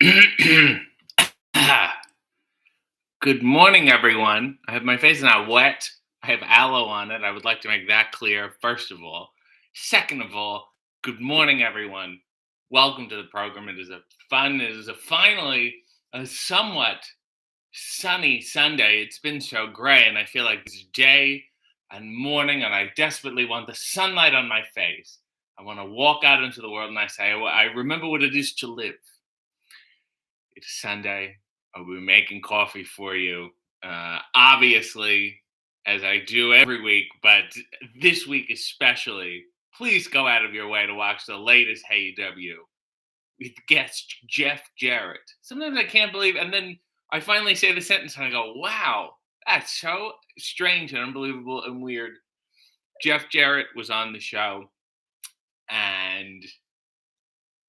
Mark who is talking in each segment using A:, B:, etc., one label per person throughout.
A: Good morning, everyone. I have my face not wet. I have aloe on it. I would like to make that clear, first of all. Second of all, good morning, everyone. Welcome to the program. It is a finally a somewhat sunny Sunday. It's been so gray, and I feel like it's day and morning, and I desperately want the sunlight on my face. I want to walk out into the world and I say, I remember what it is to live. It's Sunday. I'll be making coffee for you. Obviously, as I do every week, but this week especially, please go out of your way to watch the latest AEW with guest Jeff Jarrett. Sometimes I can't believe, and then I finally say the sentence and I go, wow, that's so strange and unbelievable and weird. Jeff Jarrett was on the show, and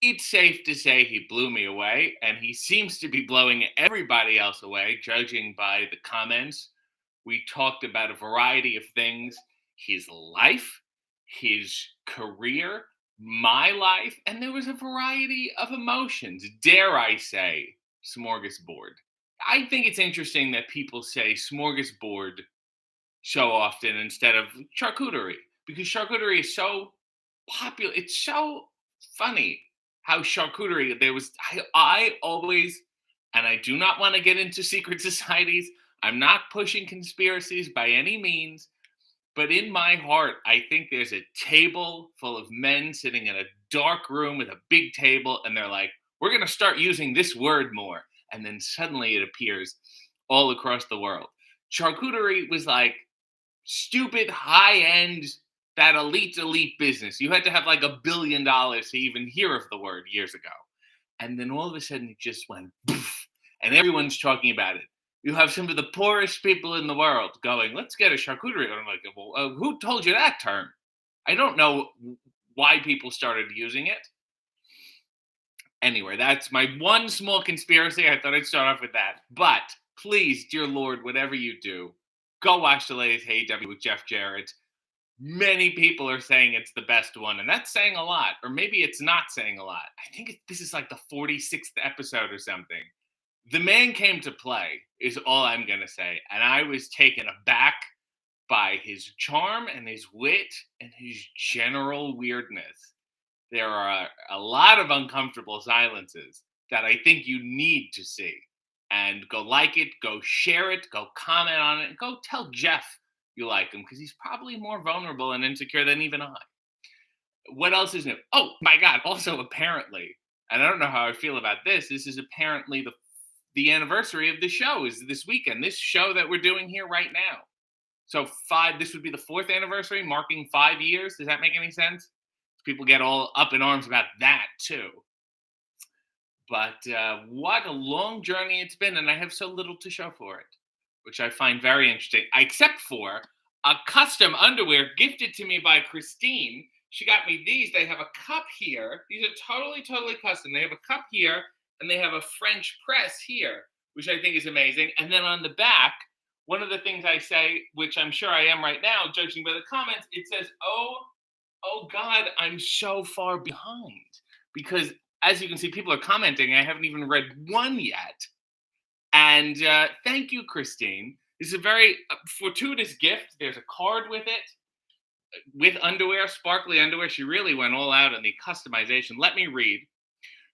A: it's safe to say he blew me away, and he seems to be blowing everybody else away, judging by the comments. We talked about a variety of things: his life, his career, my life, and there was a variety of emotions. Dare I say, smorgasbord. I think it's interesting that people say smorgasbord so often instead of charcuterie, because charcuterie is so popular. It's so funny how charcuterie there was. I always, and I do not want to get into secret societies. I'm not pushing conspiracies by any means, but in my heart, I think there's a table full of men sitting in a dark room with a big table, and they're like, we're going to start using this word more. And then suddenly it appears all across the world. Charcuterie was like stupid high end, that elite business. You had to have like $1 billion to even hear of the word years ago. And then all of a sudden it just went poof, and everyone's talking about it. You have some of the poorest people in the world going, let's get a charcuterie. And I'm like, well, who told you that term? I don't know why people started using it. Anyway, that's my one small conspiracy. I thought I'd start off with that. But please, dear Lord, whatever you do, go watch the latest AEW with Jeff Jarrett. Many people are saying it's the best one, and that's saying a lot. Or maybe it's not saying a lot. I think this is like the 46th episode or something. The man came to play, is all I'm going to say. And I was taken aback by his charm and his wit and his general weirdness. There are a lot of uncomfortable silences that I think you need to see. And go like it, go share it, go comment on it, and go tell Jeff you like him, because he's probably more vulnerable and insecure than even I. What else is new? Oh my God! Also, apparently, and I don't know how I feel about this. This is apparently the anniversary of the show is this weekend. This show that we're doing here right now. So this would be the fourth anniversary, marking 5 years. Does that make any sense? People get all up in arms about that too. But what a long journey it's been, and I have so little to show for it, which I find very interesting, except for a custom underwear gifted to me by Christine. She got me these. They have a cup here. These are totally custom. They have a cup here, and they have a French press here, which I think is amazing. And then on the back, one of the things I say, which I'm sure I am right now, judging by the comments, it says, oh God, I'm so far behind. Because as you can see, people are commenting. I haven't even read one yet. And thank you, Christine. This is a very fortuitous gift. There's a card with it, with underwear, sparkly underwear. She really went all out on the customization. Let me read.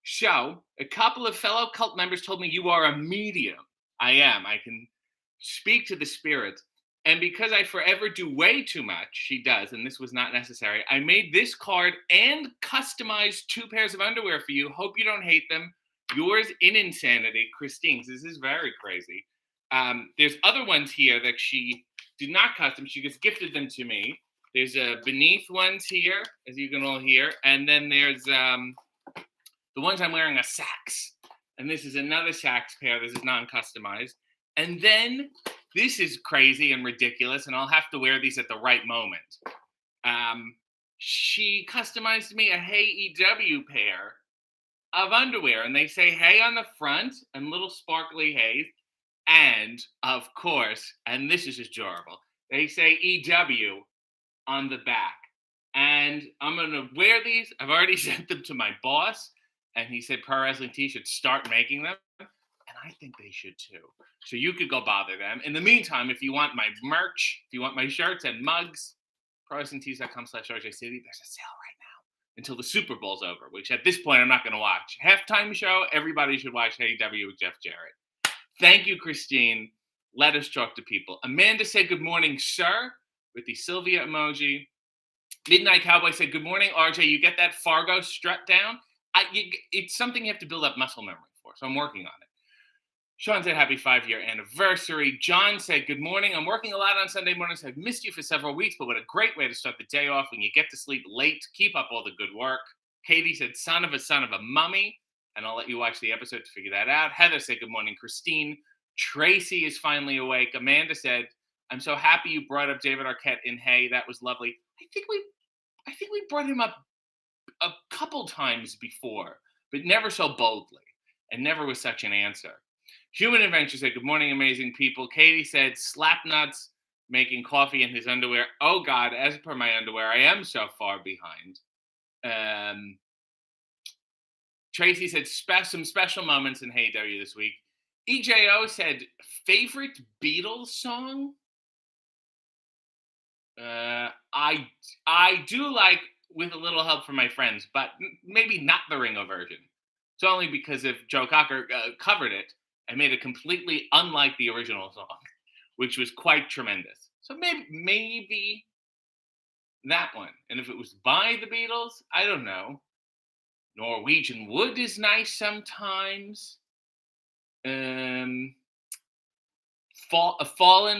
A: So, a couple of fellow cult members told me you are a medium. I am. I can speak to the spirit. And because I forever do way too much, she does, and this was not necessary, I made this card and customized 2 pairs of underwear for you. Hope you don't hate them. Yours in insanity, Christine. This is very crazy. There's other ones here that she did not custom. She just gifted them to me. There's beneath ones here, as you can all hear. And then there's the ones I'm wearing are Saks. And this is another Saks pair. This is non-customized. And then this is crazy and ridiculous, and I'll have to wear these at the right moment. She customized me a Hey EW pair of underwear, and they say Hey on the front and little sparkly Hey, and of course, and this is adorable, they say EW on the back. And I'm going to wear these. I've already sent them to my boss. and he said pro wrestling tees should start making them. And I think they should too. So you could go bother them. In the meantime, if you want my merch, if you want my shirts and mugs, prowrestlingtees.com/RJ City, there's a sale right now until the Super Bowl's over, which at this point I'm not going to watch. Halftime show, everybody should watch AEW with Jeff Jarrett. Thank you, Christine. Let us talk to people. Amanda said, good morning, sir, with the Sylvia emoji. Midnight Cowboy said, good morning, RJ. You get that Fargo strut down? It's something you have to build up muscle memory for, so I'm working on it. Sean said, happy 5-year anniversary. John said, good morning. I'm working a lot on Sunday mornings. I've missed you for several weeks, but what a great way to start the day off when you get to sleep late. Keep up all the good work. Katie said, son of a mummy. And I'll let you watch the episode to figure that out. Heather said, good morning, Christine. Tracy is finally awake. Amanda said, I'm so happy you brought up David Arquette in Hey. That was lovely. I think we brought him up a couple times before, but never so boldly and never with such an answer. Human Adventure said, good morning, amazing people. Katie said, Slapnuts making coffee in his underwear. Oh, God, as per my underwear, I am so far behind. Tracy said, some special moments in Hey W this week. EJO said, favorite Beatles song? I do like With a Little Help from My Friends, but maybe not the Ringo version. It's only because if Joe Cocker covered it and made it completely unlike the original song, which was quite tremendous. So maybe that one. And if it was by the Beatles, I don't know. Norwegian Wood is nice sometimes. Fallen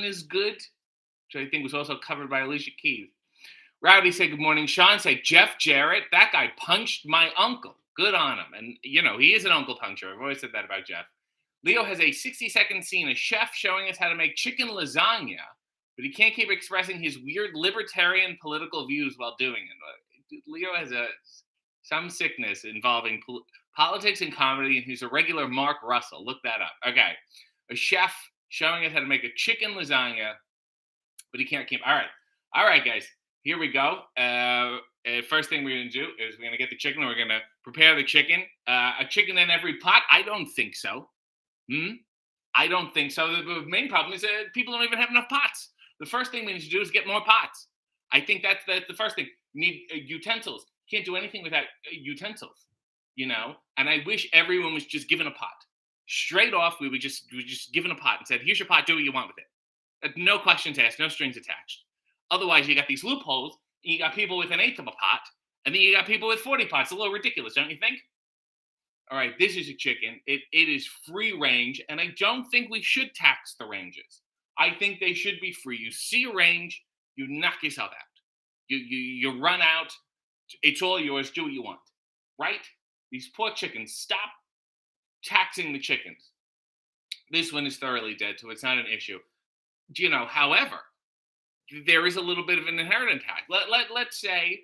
A: is good, which I think was also covered by Alicia Keys. Rowdy said, good morning. Sean said, Jeff Jarrett, that guy punched my uncle. Good on him. And, he is an uncle puncher. I've always said that about Jeff. Leo has a 60-second scene, a chef showing us how to make chicken lasagna, but he can't keep expressing his weird libertarian political views while doing it. Leo has some sickness involving politics and comedy, and he's a regular Mark Russell. Look that up. Okay. A chef showing us how to make a chicken lasagna, but he can't keep. All right, guys. Here we go. First thing we're going to do is we're going to get the chicken. We're going to prepare the chicken. A chicken in every pot? I don't think so. I don't think so. The main problem is that people don't even have enough pots. The first thing we need to do is get more pots. I think that's the first thing. You need utensils. You can't do anything without utensils, And I wish everyone was just given a pot. Straight off, we were just given a pot and said, here's your pot, do what you want with it. No questions asked, no strings attached. Otherwise, you got these loopholes, and you got people with an eighth of a pot, and then you got people with 40 pots. A little ridiculous, don't you think? All right, this is a chicken. It is free range, and I don't think we should tax the ranges. I think they should be free. You see a range, you knock yourself out. You run out. It's all yours. Do what you want, right? These poor chickens. Stop taxing the chickens. This one is thoroughly dead, so it's not an issue. However, there is a little bit of an inheritance tax. Let's say,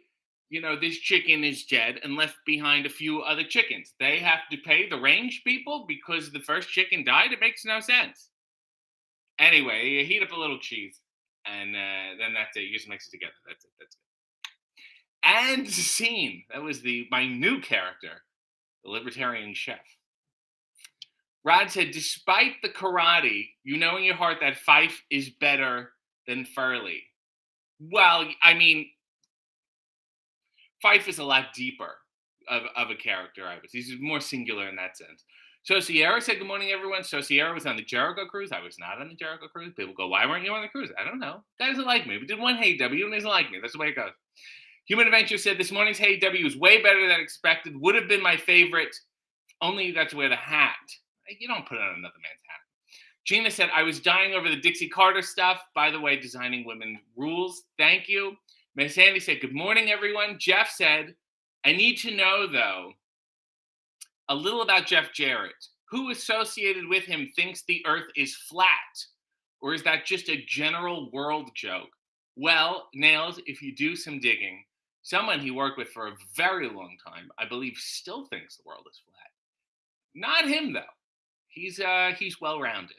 A: this chicken is dead and left behind a few other chickens. They have to pay the range people because the first chicken died? It makes no sense. Anyway, you heat up a little cheese, and then that's it. You just mix it together. That's it. That's it. And scene. That was my new character, the libertarian chef. Rod said, despite the karate, you know in your heart that Fife is better than Furley. Well, I mean, Fife is a lot deeper of a character. He's more singular in that sense. So Sierra said, good morning, everyone. So Sierra was on the Jericho cruise. I was not on the Jericho cruise. People go, why weren't you on the cruise? I don't know. Guy doesn't like me. We did one Hey W and he doesn't like me. That's the way it goes. Human Adventure said, this morning's Hey W was way better than expected. Would have been my favorite. Only you got to wear the hat. You don't put on another man's hat. Gina said, I was dying over the Dixie Carter stuff. By the way, designing women rules. Thank you. Miss Sandy said, good morning, everyone. Jeff said, I need to know, though, a little about Jeff Jarrett. Who associated with him thinks the earth is flat? Or is that just a general world joke? Well, Nails, if you do some digging, someone he worked with for a very long time, I believe, still thinks the world is flat. Not him, though. He's well-rounded.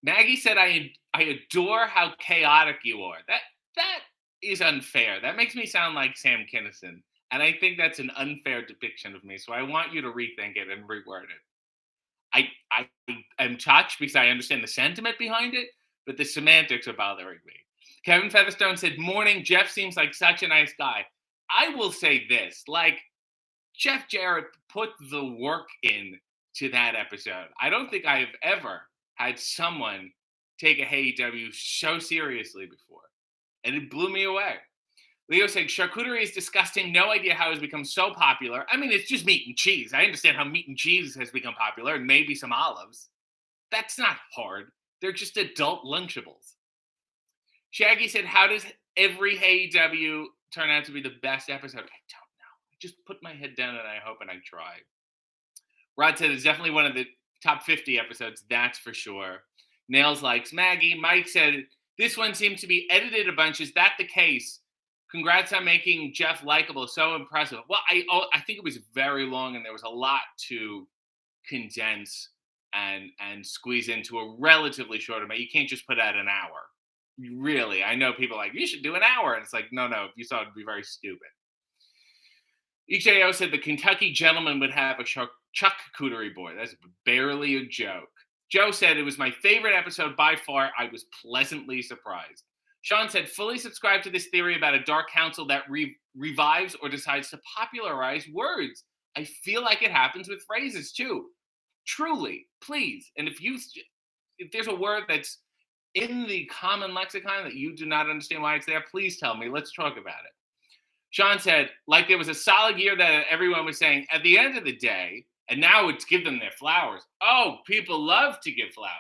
A: Maggie said, I adore how chaotic you are. That is unfair. That makes me sound like Sam Kinison. And I think that's an unfair depiction of me. So I want you to rethink it and reword it. I am touched because I understand the sentiment behind it, but the semantics are bothering me. Kevin Featherstone said, "Morning, Jeff seems like such a nice guy." I will say this, like, Jeff Jarrett put the work in to that episode. I don't think I've ever had someone take a AEW so seriously before. And it blew me away. Leo said, charcuterie is disgusting. No idea how it's become so popular. I mean, it's just meat and cheese. I understand how meat and cheese has become popular and maybe some olives. That's not hard. They're just adult Lunchables. Shaggy said, how does every AEW turn out to be the best episode? I don't know. I just put my head down and I hope and I try. Rod said it's definitely one of the top 50 episodes. That's for sure. Nails likes Maggie. Mike said, this one seems to be edited a bunch. Is that the case? Congrats on making Jeff likable. So impressive. Well, I think it was very long and there was a lot to condense and squeeze into a relatively short amount. You can't just put out an hour. Really, I know people are like, you should do an hour. And it's like, no, if you saw it, it'd be very stupid. EJO said the Kentucky gentleman would have a charcuterie board. That's barely a joke. Joe said it was my favorite episode by far. I was pleasantly surprised. Sean said, fully subscribe to this theory about a dark council that revives or decides to popularize words. I feel like it happens with phrases too. Truly, please. And if there's a word that's in the common lexicon that you do not understand why it's there, please tell me. Let's talk about it. Sean said, like there was a solid year that everyone was saying, at the end of the day, and now it's give them their flowers. Oh, people love to give flowers.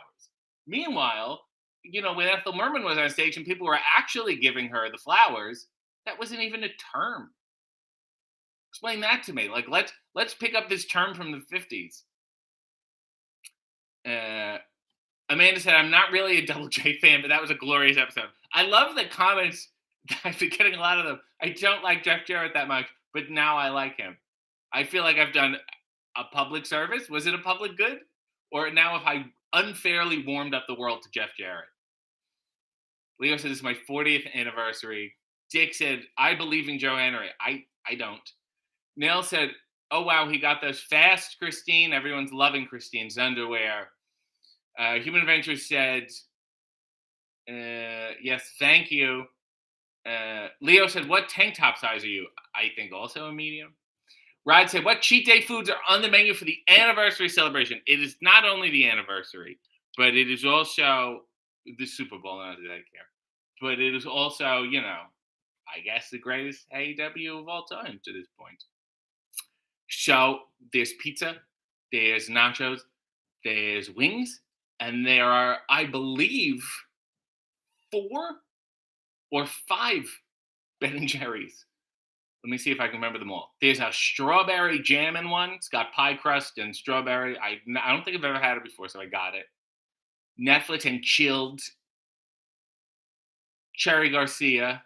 A: Meanwhile, when Ethel Merman was on stage and people were actually giving her the flowers, that wasn't even a term. Explain that to me. Like, let's pick up this term from the 50s. Amanda said, I'm not really a Double J fan, but that was a glorious episode. I love the comments. I've been getting a lot of them. I don't like Jeff Jarrett that much, but now I like him. I feel like I've done a public service. Was it a public good? Or now have I unfairly warmed up the world to Jeff Jarrett? Leo said, this is my 40th anniversary. Dick said, I believe in Joe Henry. I don't. Nell said, oh, wow, he got those fast, Christine. Everyone's loving Christine's underwear. Human Adventure said, yes, thank you. Leo said, what tank top size are you? I think also a medium. Rod said, what cheat day foods are on the menu for the anniversary celebration? It is not only the anniversary, but it is also the Super Bowl. Not that I care. But it is also, I guess the greatest AEW of all time to this point. So there's pizza, there's nachos, there's wings, and there are, I believe, 4 or 5 Ben & Jerry's. Let me see if I can remember them all. There's a strawberry jam in one. It's got pie crust and strawberry. I don't think I've ever had it before, so I got it. Netflix and chilled. Cherry Garcia.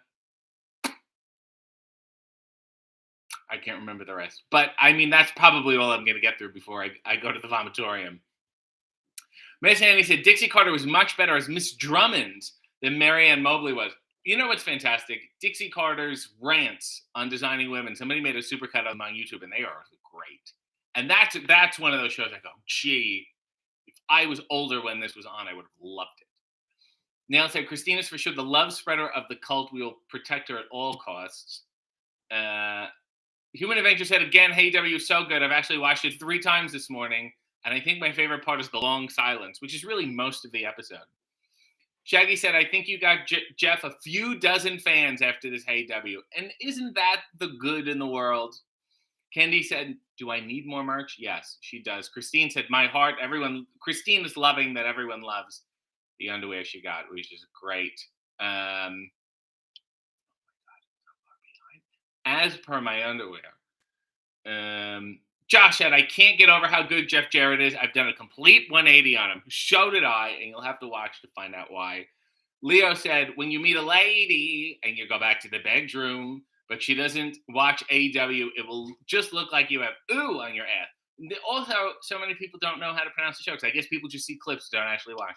A: I can't remember the rest. But, I mean, that's probably all I'm going to get through before I go to the vomitorium. Miss Annie said, Dixie Carter was much better as Miss Drummond than Marianne Mobley was. You know what's fantastic? Dixie Carter's rants on designing women. Somebody made a supercut of them on YouTube, and they are great. And that's one of those shows I go, gee, if I was older when this was on, I would have loved it. Nail said, Christina's for sure the love spreader of the cult. We will protect her at all costs. Human Adventure said, again, Hey W is so good. I've actually watched it 3 times this morning, and I think my favorite part is the long silence, which is really most of the episode. Shaggy said, I think you got Jeff a few dozen fans after this Hey W. And isn't that the good in the world? Kendi said, do I need more merch? Yes, she does. Christine said, my heart, Christine is loving that everyone loves the underwear she got, which is great. As per my underwear. Josh said, I can't get over how good Jeff Jarrett is. I've done a complete 180 on him. So did I, and you'll have to watch to find out why. Leo said, when you meet a lady and you go back to the bedroom, but she doesn't watch AEW, it will just look like you have ooh on your ass. Also, so many people don't know how to pronounce the show, because I guess people just see clips, don't actually watch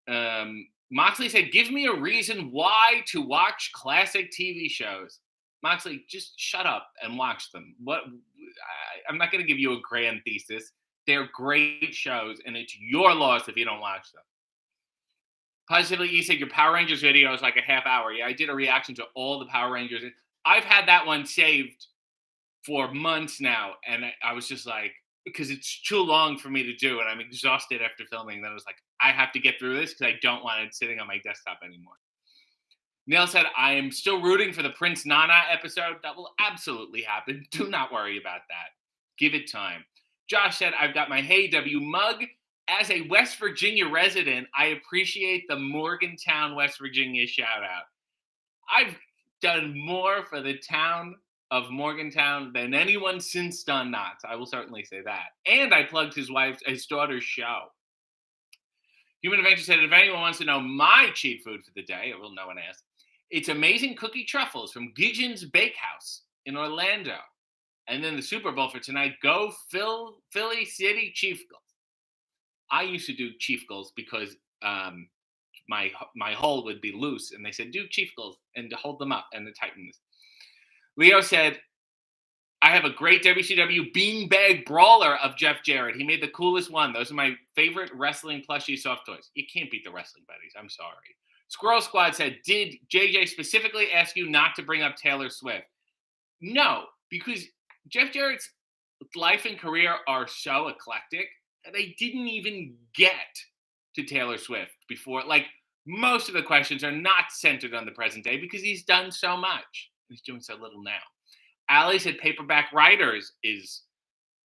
A: it. Moxley said, give me a reason why to watch classic TV shows. Moxley, just shut up and watch them. I'm not going to give you a grand thesis. They're great shows, and it's your loss if you don't watch them. Positively, you said your Power Rangers video is like a half hour. Yeah, I did a reaction to all the Power Rangers. I've had that one saved for months now, and I was just like, because it's too long for me to do, and I'm exhausted after filming. Then I was like, I have to get through this because I don't want it sitting on my desktop anymore. Neil said, I am still rooting for the Prince Nana episode. That will absolutely happen. Do not worry about that. Give it time. Josh said, I've got my Hey W mug. As a West Virginia resident, I appreciate the Morgantown, West Virginia shout out. I've done more for the town of Morgantown than anyone since Don Knotts. I will certainly say that. And I plugged his daughter's show. Human Adventure said, if anyone wants to know my cheat food for the day, well, no one asked. It's amazing cookie truffles from Gideon's Bakehouse in Orlando. And then the Super Bowl for tonight, go Philly City Chief Goals. I used to do Chief Goals because my hole would be loose. And they said, do Chief Goals and to hold them up and to tighten this. Leo said, I have a great WCW beanbag brawler of Jeff Jarrett. He made the coolest one. Those are my favorite wrestling plushie soft toys. You can't beat the wrestling buddies. I'm sorry. Squirrel Squad said, did JJ specifically ask you not to bring up Taylor Swift? No, because Jeff Jarrett's life and career are so eclectic that they didn't even get to Taylor Swift before. Like, most of the questions are not centered on the present day because he's done so much. He's doing so little now. Ali said Paperback Writers is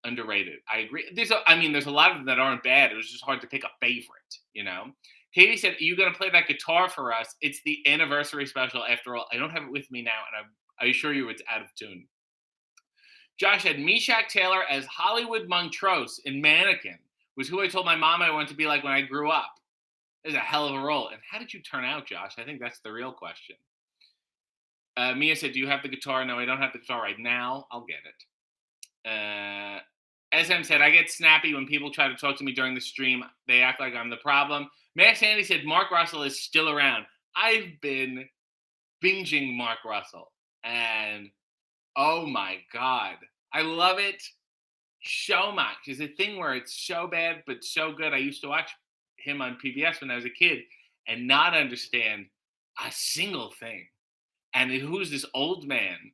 A: underrated. I agree. There's a lot of them that aren't bad. It was just hard to pick a favorite, you know? Katie said, are you going to play that guitar for us? It's the anniversary special after all. I don't have it with me now, and I assure you it's out of tune. Josh had Meshach Taylor as Hollywood Montrose in Mannequin, was who I told my mom I wanted to be like when I grew up. It was a hell of a role. And how did you turn out, Josh? I think that's the real question. Mia said, do you have the guitar? No, I don't have the guitar right now. I'll get it. SM said, I get snappy when people try to talk to me during the stream. They act like I'm the problem. Max Sandy said, Mark Russell is still around. I've been binging Mark Russell. And, oh my God. I love it so much. It's a thing where it's so bad, but so good. I used to watch him on PBS when I was a kid and not understand a single thing. And who's this old man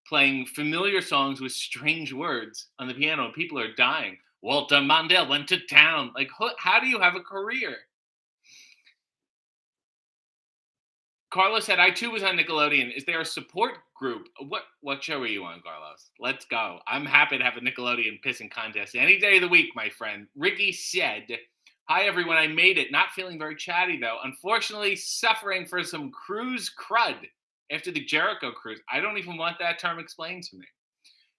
A: playing familiar songs with strange words on the piano and people are dying. Walter Mondale went to town. Like, how do you have a career? Carlos said, I too was on Nickelodeon. Is there a support group? What show are you on, Carlos? Let's go. I'm happy to have a Nickelodeon pissing contest any day of the week, my friend. Ricky said, hi, everyone. I made it. Not feeling very chatty, though. Unfortunately, suffering for some cruise crud after the Jericho cruise. I don't even want that term explained to me.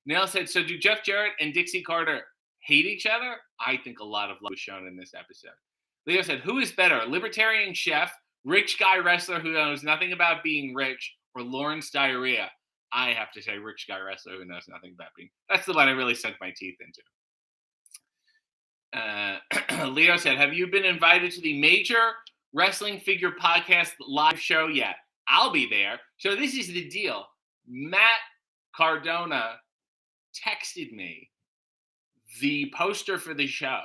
A: Neil said, so do Jeff Jarrett and Dixie Carter hate each other? I think a lot of love was shown in this episode. Leo said, who is better, libertarian chef, rich guy wrestler who knows nothing about being rich, or Lawrence Diarrhea? I have to say rich guy wrestler who knows nothing about being. That's the one I really sunk my teeth into. Leo said, have you been invited to the Major Wrestling Figure Podcast live show yet? I'll be there. So this is the deal. Matt Cardona texted me the poster for the show.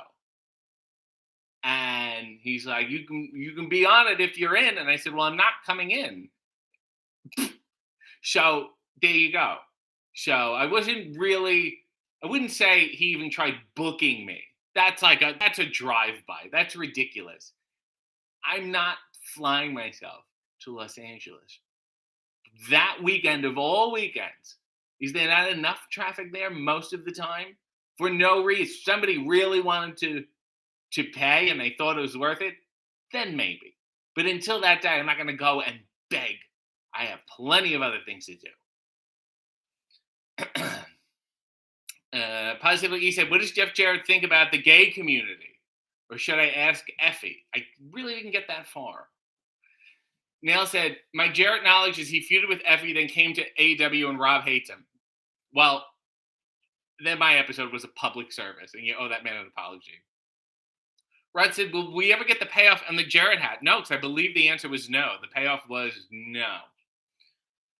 A: And he's like, you can be on it if you're in. And I said, well, I'm not coming in. So there you go. So I wouldn't say he even tried booking me. That's a drive-by. That's ridiculous. I'm not flying myself to Los Angeles that weekend of all weekends. Is there not enough traffic there most of the time for no reason? Somebody really wanted to pay and they thought it was worth it, then maybe. But until that day, I'm not going to go and beg. I have plenty of other things to do. Positively, he said, what does Jeff Jarrett think about the gay community? Or should I ask Effie? I really didn't get that far. Neil said, my Jarrett knowledge is he feuded with Effie, then came to AEW and Rob hates him. Well, then my episode was a public service, and you owe that man an apology. Rod said, will we ever get the payoff on the Jarrett hat? No, because I believe the answer was no. The payoff was no.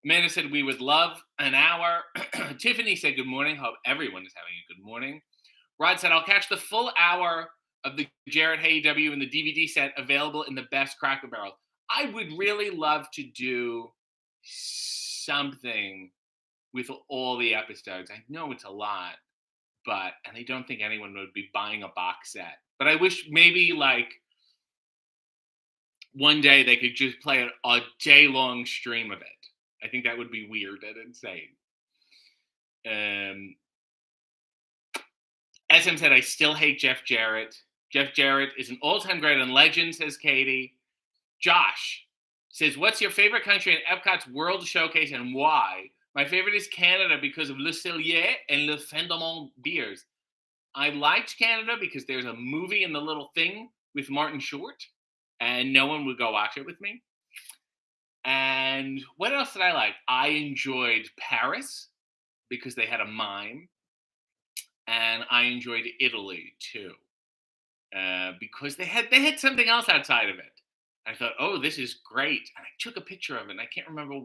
A: Amanda said we would love an hour. Tiffany said good morning. Hope everyone is having a good morning. Rod said I'll catch the full hour of the Jarrett Hey W and the DVD set available in the best Cracker Barrel. I would really love to do something with all the episodes. I know it's a lot, and I don't think anyone would be buying a box set. But I wish maybe like one day they could just play a day-long stream of it. I think that would be weird and insane. SM said, I still hate Jeff Jarrett. Jeff Jarrett is an all-time great and legend, says Katie. Josh says, what's your favorite country in Epcot's World Showcase and why? My favorite is Canada because of Le Cellier and Le Fendement beers. I liked Canada because there's a movie in the little thing with Martin Short, and no one would go watch it with me. And what else did I like? I enjoyed Paris because they had a mime. And I enjoyed Italy too, because they had something else outside of it. I thought, oh, this is great. And I took a picture of it. And I can't remember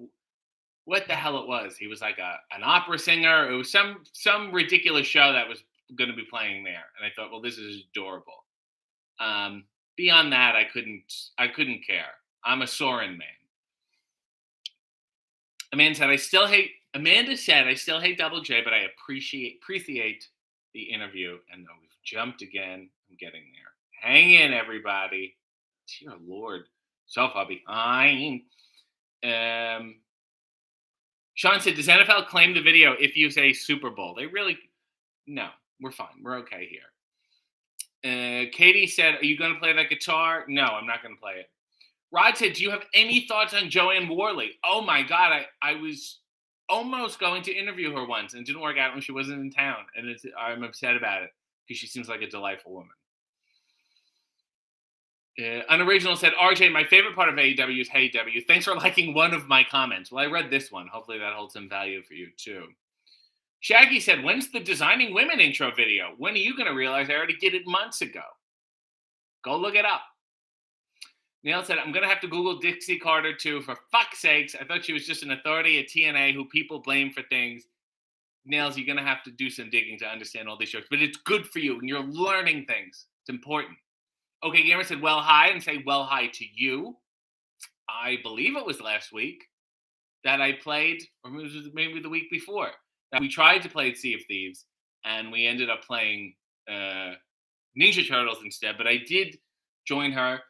A: what the hell it was. He was like an opera singer. It was some ridiculous show that was going to be playing there. And I thought, well, this is adorable. Beyond that, I couldn't care. I'm a Soren man. Amanda said, I still hate Double J, but I appreciate the interview. And we've jumped again. I'm getting there. Hang in, everybody. Dear Lord. So far behind. Sean said, does NFL claim the video if you say Super Bowl? No, we're fine. We're okay here. Katie said, are you going to play that guitar? No, I'm not going to play it. Rod said, do you have any thoughts on Joanne Worley? Oh, my God. I was almost going to interview her once and it didn't work out when she wasn't in town. And I'm upset about it because she seems like a delightful woman. Unoriginal said, RJ, my favorite part of AEW is Hey W. Thanks for liking one of my comments. Well, I read this one. Hopefully that holds some value for you, too. Shaggy said, when's the Designing Women intro video? When are you going to realize I already did it months ago? Go look it up. Neil said, I'm going to have to Google Dixie Carter, too. For fuck's sakes, I thought she was just an authority at TNA who people blame for things. Nails, you're going to have to do some digging to understand all these shows. But it's good for you, and you're learning things. It's important. Okay, Gamer said, well, hi, and say, well, hi to you. I believe it was last week that I played, or maybe the week before, that we tried to play Sea of Thieves, and we ended up playing Ninja Turtles instead. But I did join her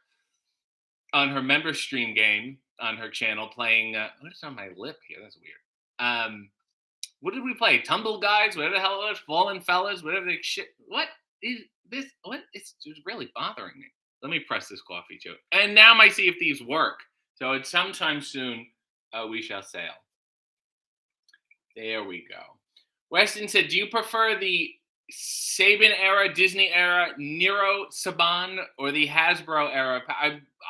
A: on her member stream game on her channel playing, what is on my lip here? That's weird. What did we play? Tumble Guys, whatever the hell it was, Fallen Fellas, whatever the shit. What is this? What? It's really bothering me. Let me press this coffee too. And now my Sea of Thieves work. So it's sometime soon we shall sail. There we go. Weston said, do you prefer the Saban era, Disney era, Nero Saban, or the Hasbro era?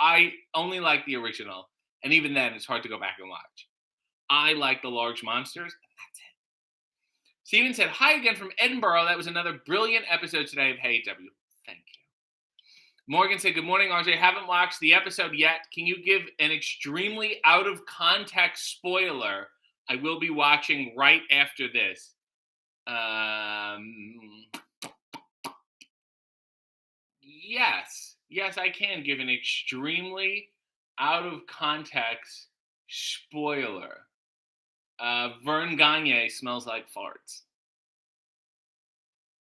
A: I only like the original. And even then, it's hard to go back and watch. I like the large monsters, and that's it. Steven said, hi again from Edinburgh. That was another brilliant episode today of Hey W. Thank you. Morgan said, good morning, RJ. Haven't watched the episode yet. Can you give an extremely out of context spoiler? I will be watching right after this. Yes, I can give an extremely out of context spoiler. Vern Gagne smells like farts.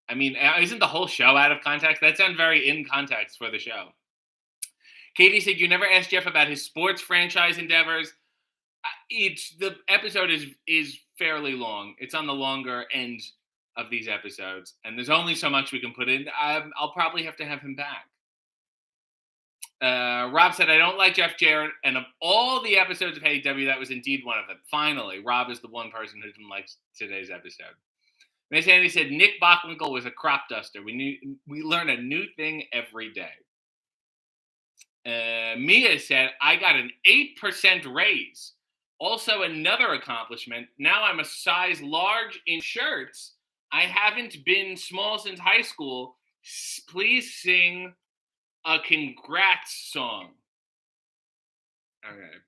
A: I mean, isn't the whole show out of context? That sounds very in context for the show. Katie said, you never asked Jeff about his sports franchise endeavors. The episode is fairly long. It's on the longer end of these episodes, and there's only so much we can put in. I'll probably have to have him back. Rob said, I don't like Jeff Jarrett, and of all the episodes of Hey W, that was indeed one of them. Finally, Rob is the one person who didn't like today's episode. Miss Andy said, Nick Bockwinkel was a crop duster. We learn a new thing every day. Mia said, I got an 8% raise. Also, another accomplishment. Now I'm a size large in shirts. I haven't been small since high school. Please sing a congrats song. Okay.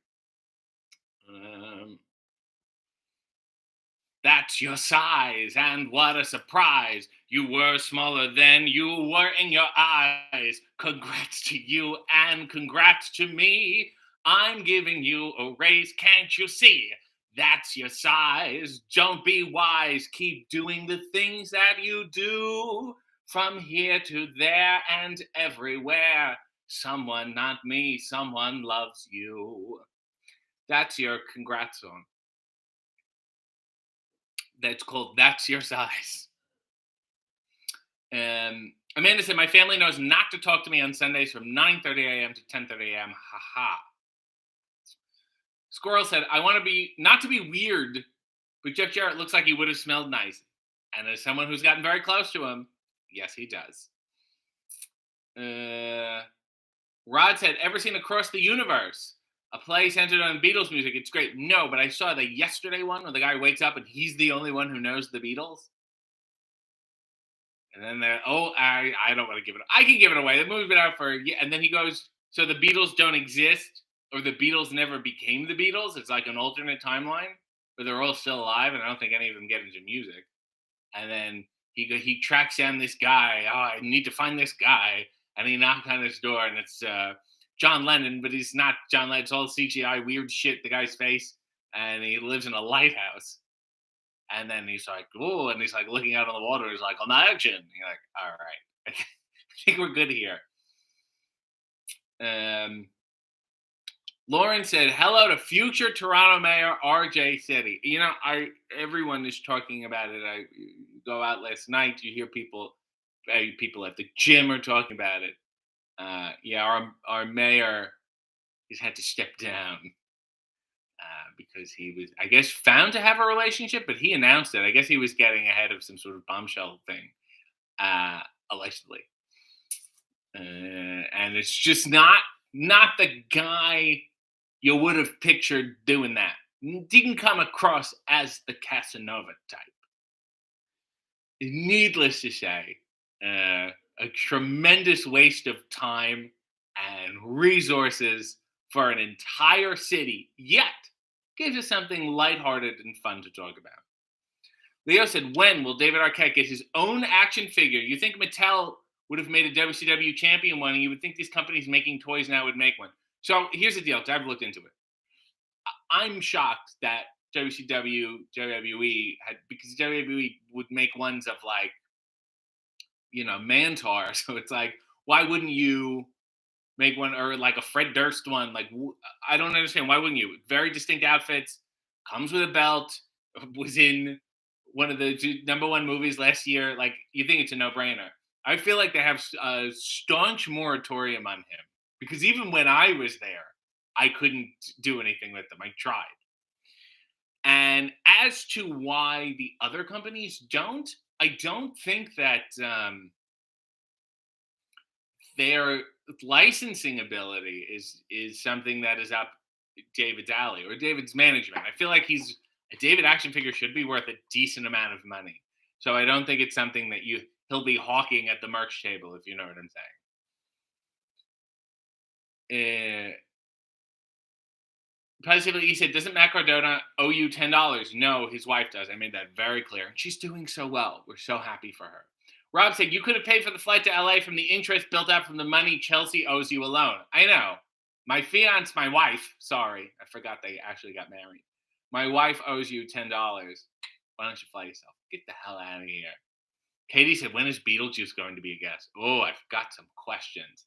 A: That's your size, and what a surprise. You were smaller than you were in your eyes. Congrats to you, and congrats to me. I'm giving you a raise, can't you see? That's your size. Don't be wise. Keep doing the things that you do. From here to there and everywhere. Someone, not me, someone loves you. That's your congrats song. That's called That's Your Size. Amanda said, my family knows not to talk to me on Sundays from 9:30 a.m. to 10:30 a.m. Ha ha. Squirrel said, I want to be, not to be weird, but Jeff Jarrett looks like he would have smelled nice. And as someone who's gotten very close to him, yes, he does. Rod said, ever seen Across the Universe? A play centered on Beatles music. It's great. No, but I saw the yesterday one where the guy wakes up and he's the only one who knows the Beatles. And then I don't want to give it. I can give it away. The movie's been out for a year. And then he goes, so the Beatles don't exist, or the Beatles never became the Beatles. It's like an alternate timeline where they're all still alive, and I don't think any of them get into music. And then he tracks down this guy. Oh, I need to find this guy. And he knocks on his door, and it's John Lennon, but he's not John Lennon. It's all CGI, weird shit, the guy's face. And he lives in a lighthouse. And then he's like, oh, and he's like looking out on the water. He's like, on action. And you're like, all right. I think we're good here. Lauren said, hello to future Toronto Mayor RJ City. You know, everyone is talking about it. I go out last night, you hear people at the gym are talking about it. Our mayor has had to step down. Because he was, I guess, found to have a relationship, but he announced it. I guess he was getting ahead of some sort of bombshell thing, allegedly. And it's just not the guy you would have pictured doing that. Didn't come across as the Casanova type. Needless to say, a tremendous waste of time and resources for an entire city, yet gives us something lighthearted and fun to talk about. Leo said, when will David Arquette get his own action figure? You think Mattel would have made a WCW champion one, and you would think these companies making toys now would make one. So here's the deal, because I've looked into it. I'm shocked that WWE because WWE would make ones of like, Mantar. So it's like, why wouldn't you make one, or like a Fred Durst one? Like, I don't understand. Why wouldn't you? Very distinct outfits, comes with a belt, was in one of the number one movies last year. Like, you think it's a no-brainer. I feel like they have a staunch moratorium on him, because even when I was there, I couldn't do anything with them. I tried. And as to why the other companies don't, I don't think that their licensing ability is something that is up David's alley or David's management. I feel like a David action figure should be worth a decent amount of money. So I don't think it's something that he'll be hawking at the merch table, if you know what I'm saying. Positively, he said, doesn't Matt Cardona owe you $10? No, his wife does. I made that very clear. And she's doing so well. We're so happy for her. Rob said, you could have paid for the flight to LA from the interest built up from the money Chelsea owes you alone. I know. My wife, sorry, I forgot they actually got married. My wife owes you $10. Why don't you fly yourself? Get the hell out of here. Katie said, when is Beetlejuice going to be a guest? Oh, I've got some questions.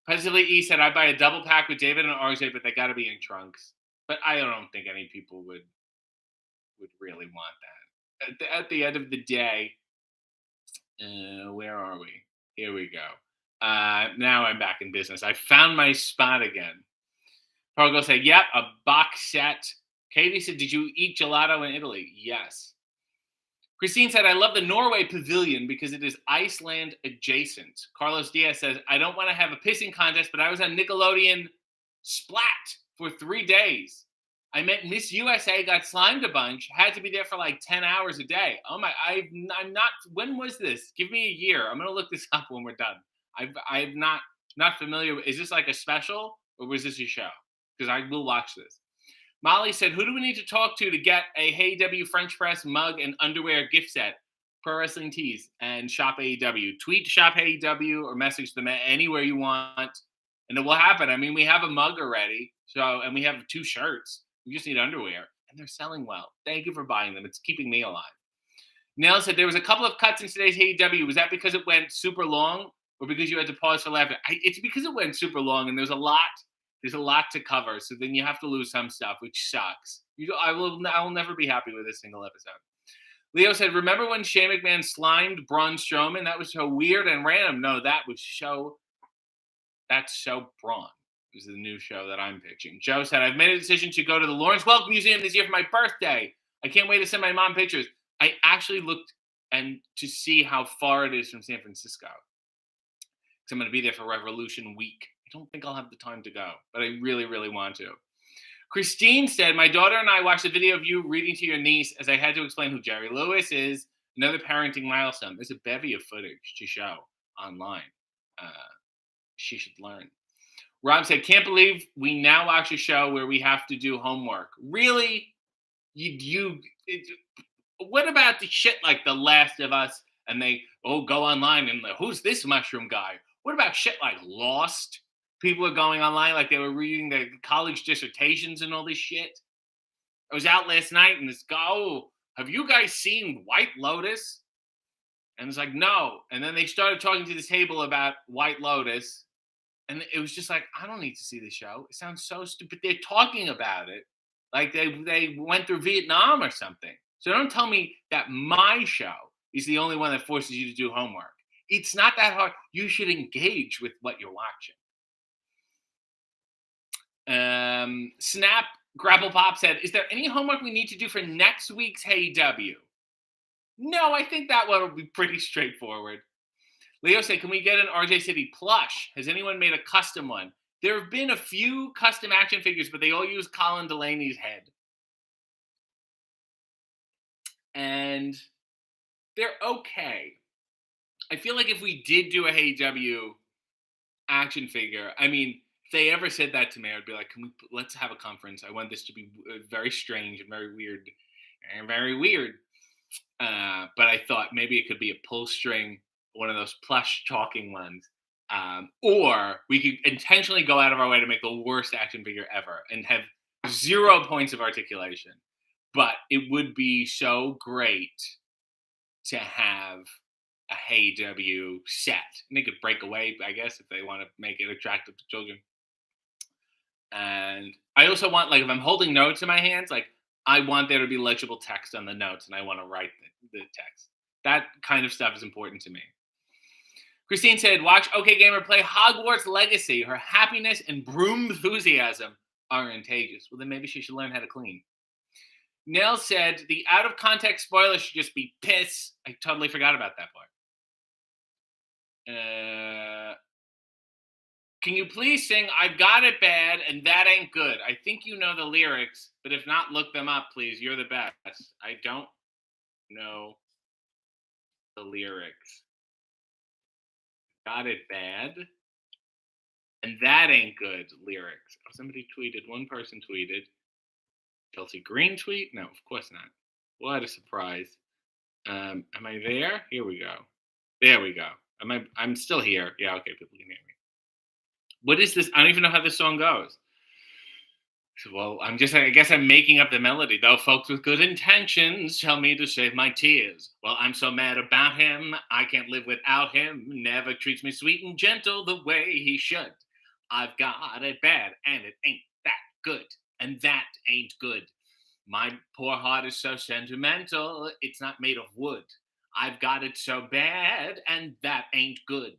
A: Positively E said, I buy a double pack with David and RJ, but they got to be in trunks. But I don't think any people would really want that. At the end of the day, where are we? Here we go. Now I'm back in business. I found my spot again. Pogo said, yep, a box set. Katie said, did you eat gelato in Italy? Yes. Christine said, I love the Norway pavilion because it is Iceland adjacent. Carlos Diaz says, I don't want to have a pissing contest, but I was on Nickelodeon Splat for 3 days. I met Miss USA, got slimed a bunch, had to be there for like 10 hours a day. Oh my, I'm not, when was this? Give me a year. I'm going to look this up when we're done. I'm not familiar. Is this like a special or was this a show? Because I will watch this. Molly said, who do we need to talk to get a Hey W French press mug and underwear gift set? Pro Wrestling Tees and Shop AEW. Tweet Shop AEW or message them anywhere you want, and it will happen. I mean, we have a mug already, and we have 2 shirts. We just need underwear, and they're selling well. Thank you for buying them. It's keeping me alive. Nell said there was a couple of cuts in today's AEW. Was that because it went super long, or because you had to pause for laughter? It's because it went super long, and there's a lot to cover. So then you have to lose some stuff, which sucks. I will never be happy with a single episode. Leo said, remember when Shane McMahon slimed Braun Strowman? That was so weird and random. No, that's so Braun. It was the new show that I'm pitching. Joe said, I've made a decision to go to the Lawrence Welk Museum this year for my birthday. I can't wait to send my mom pictures. I actually looked to see how far it is from San Francisco. Because I'm going to be there for Revolution Week. I don't think I'll have the time to go, but I really, really want to. Christine said, my daughter and I watched a video of you reading to your niece as I had to explain who Jerry Lewis is. Another parenting milestone. There's a bevy of footage to show online. She should learn. Rob said, can't believe we now watch a show where we have to do homework. Really? What about the shit like The Last of Us and they go online and who's this mushroom guy? What about shit like Lost? People are going online like they were reading their college dissertations and all this shit. I was out last night and this guy, have you guys seen White Lotus? And it's like, no. And then they started talking to this table about White Lotus. And it was just like, I don't need to see the show. It sounds so stupid. They're talking about it like they went through Vietnam or something. So don't tell me that my show is the only one that forces you to do homework. It's not that hard. You should engage with what you're watching. Snap Grapple Pop said, is there any homework we need to do for next week's Hey W? No, I think that one will be pretty straightforward. Leo said, can we get an RJ City plush? Has anyone made a custom one? There have been a few custom action figures, but they all use Colin Delaney's head. And they're okay. I feel like if we did do a Hey W action figure, I mean, if they ever said that to me, I'd be like, let's have a conference. I want this to be very strange and very weird. But I thought maybe it could be a pull string, one of those plush talking ones. Or we could intentionally go out of our way to make the worst action figure ever and have 0 points of articulation. But it would be so great to have a Hey W set. And they could break away, I guess, if they want to make it attractive to children. And I also want, like, if I'm holding notes in my hands, like, I want there to be legible text on the notes, and I want to write the text. That kind of stuff is important to me. Christine said, watch OK Gamer play Hogwarts Legacy. Her happiness and broom enthusiasm are contagious. Well, then maybe she should learn how to clean. Nell said, the out-of-context spoiler should just be piss. I totally forgot about that part. Can you please sing I've Got It Bad and That Ain't Good? I think you know the lyrics, but if not, look them up, please. You're the best. I don't know the lyrics. Got It Bad and That Ain't Good lyrics. Oh, somebody tweeted. One person tweeted. Chelsea Green tweet? No, of course not. What a surprise. Am I there? Here we go. There we go. I'm still here. Yeah, okay, people can hear me. What is this? I don't even know how this song goes. Well, I guess I'm making up the melody. Though folks with good intentions tell me to save my tears. Well, I'm so mad about him. I can't live without him. Never treats me sweet and gentle the way he should. I've got it bad and it ain't that good. And that ain't good. My poor heart is so sentimental, it's not made of wood. I've got it so bad, and that ain't good.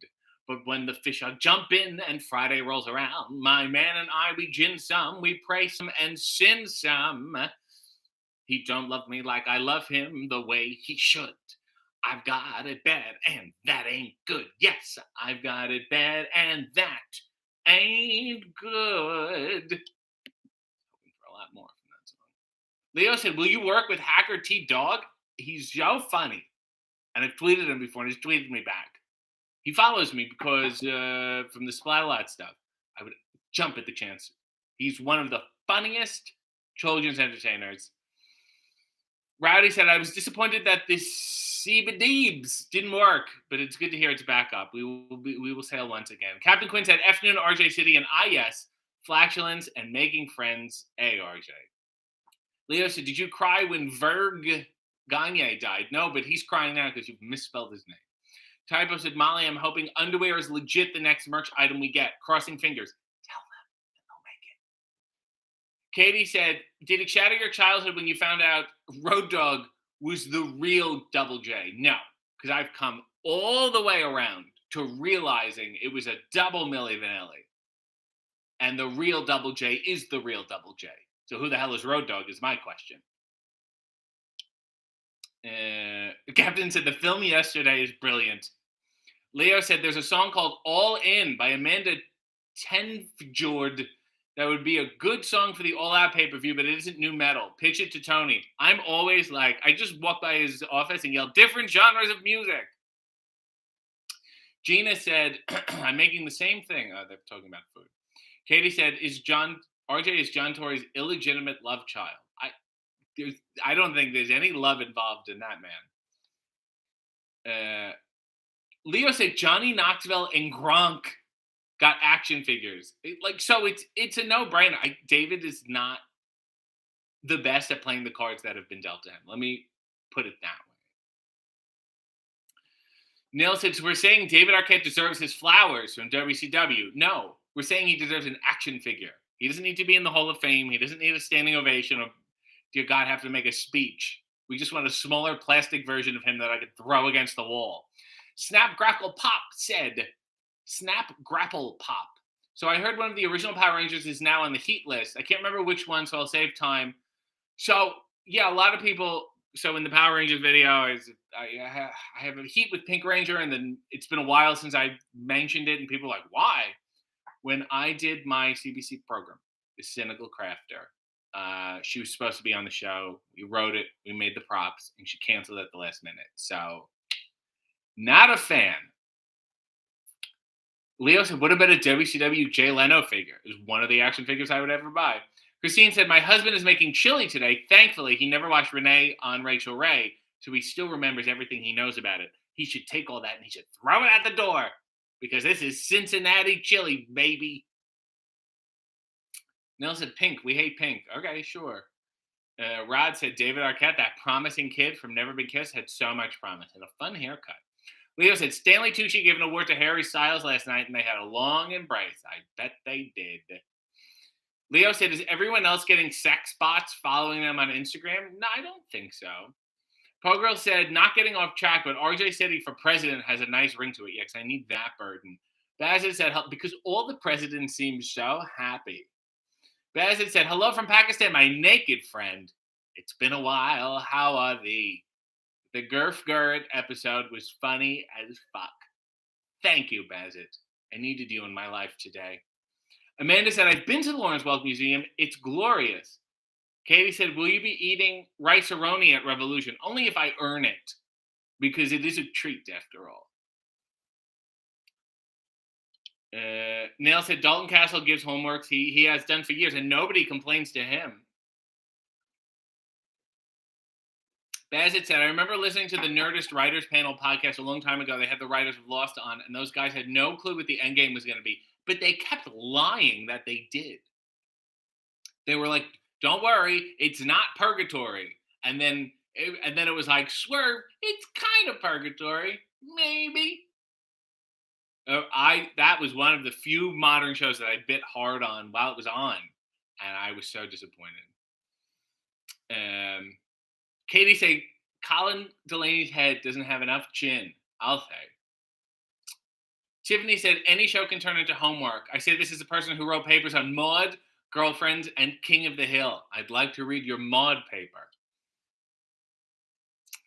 A: But when the fish are jumping and Friday rolls around, my man and I, we gin some, we pray some and sin some. He don't love me like I love him the way he should. I've got it bad, and that ain't good. Yes, I've got it bad, and that ain't good. More from that song. Leo said, will you work with Hacker T Dog? He's so funny. And I've tweeted him before, and he's tweeted me back. He follows me because from the Splat-A-Lot stuff, I would jump at the chance. He's one of the funniest children's entertainers. Rowdy said, I was disappointed that this Seba Deebs didn't work, but it's good to hear it's back up. We will sail once again. Captain Quinn said, afternoon, RJ City, and yes, flatulence and making friends, RJ. Leo said, did you cry when Verg Gagne died? No, but he's crying now because you've misspelled his name. Typo said, Molly, I'm hoping underwear is legit the next merch item we get. Crossing fingers. Tell them and they'll make it. Katie said, did it shatter your childhood when you found out Road Dogg was the real Double J? No, because I've come all the way around to realizing it was a double Milli Vanilli. And the real Double J is the real Double J. So who the hell is Road Dogg is my question. The captain said the film yesterday is brilliant. Leo said there's a song called All In by Amanda Tenfjord that would be a good song for the All Out pay-per-view, but it isn't new metal. Pitch it to Tony. I'm always like, I just walk by his office and yell different genres of music. Gina said, I'm making the same thing. Oh, they're talking about food. Katie said, RJ is John Tory's illegitimate love child. I don't think there's any love involved in that man. Leo said Johnny Knoxville and Gronk got action figures. It's a no-brainer. David is not the best at playing the cards that have been dealt to him. Let me put it that way. Neil said, so we're saying David Arquette deserves his flowers from WCW. No, we're saying he deserves an action figure. He doesn't need to be in the Hall of Fame. He doesn't need a standing ovation or, dear God, have to make a speech. We just want a smaller plastic version of him that I could throw against the wall. Snap Grapple Pop said, Snap Grapple Pop. So I heard one of the original Power Rangers is now on the Heat list. I can't remember which one, so I'll save time. So, yeah, a lot of people, so in the Power Rangers video, I have a Heat with Pink Ranger, and then it's been a while since I mentioned it, and people are like, why? When I did my CBC program, The Cynical Crafter, she was supposed to be on the show. We wrote it, we made the props, and she canceled at the last minute. So, not a fan. Leo said, what about a WCW Jay Leno figure? It was one of the action figures I would ever buy. Christine said, my husband is making chili today. Thankfully, he never watched Renee on Rachel Ray, so he still remembers everything he knows about it. He should take all that and he should throw it at the door because this is Cincinnati chili, baby. Neil said, Pink. We hate Pink. Okay, sure. Rod said, David Arquette, that promising kid from Never Been Kissed, had so much promise and a fun haircut. Leo said, Stanley Tucci gave an award to Harry Styles last night, and they had a long embrace. I bet they did. Leo said, is everyone else getting sex bots following them on Instagram? No, I don't think so. Pogirl said, not getting off track, but RJ City for president has a nice ring to it. Yes, I need that burden. Bazit said, because all the presidents seem so happy. Bazit said, hello from Pakistan, my naked friend. It's been a while. How are thee? The Gurf Gurrit episode was funny as fuck. Thank you, Bazit. I needed you in my life today. Amanda said, I've been to the Lawrence Welk Museum. It's glorious. Katie said, will you be eating rice-a-roni at Revolution? Only if I earn it, because it is a treat after all. Neil said, Dalton Castle gives homeworks he has done for years, and nobody complains to him. Bazit said, I remember listening to the Nerdist Writers Panel podcast a long time ago. They had the writers of Lost on, and those guys had no clue what the endgame was going to be. But they kept lying that they did. They were like, don't worry, it's not purgatory. And then it was like, swerve, it's kind of purgatory. Maybe. That was one of the few modern shows that I bit hard on while it was on. And I was so disappointed. Katie said, Colin Delaney's head doesn't have enough chin. I'll say. Tiffany said, any show can turn into homework. I say this is a person who wrote papers on Maude, Girlfriends, and King of the Hill. I'd like to read your Maude paper.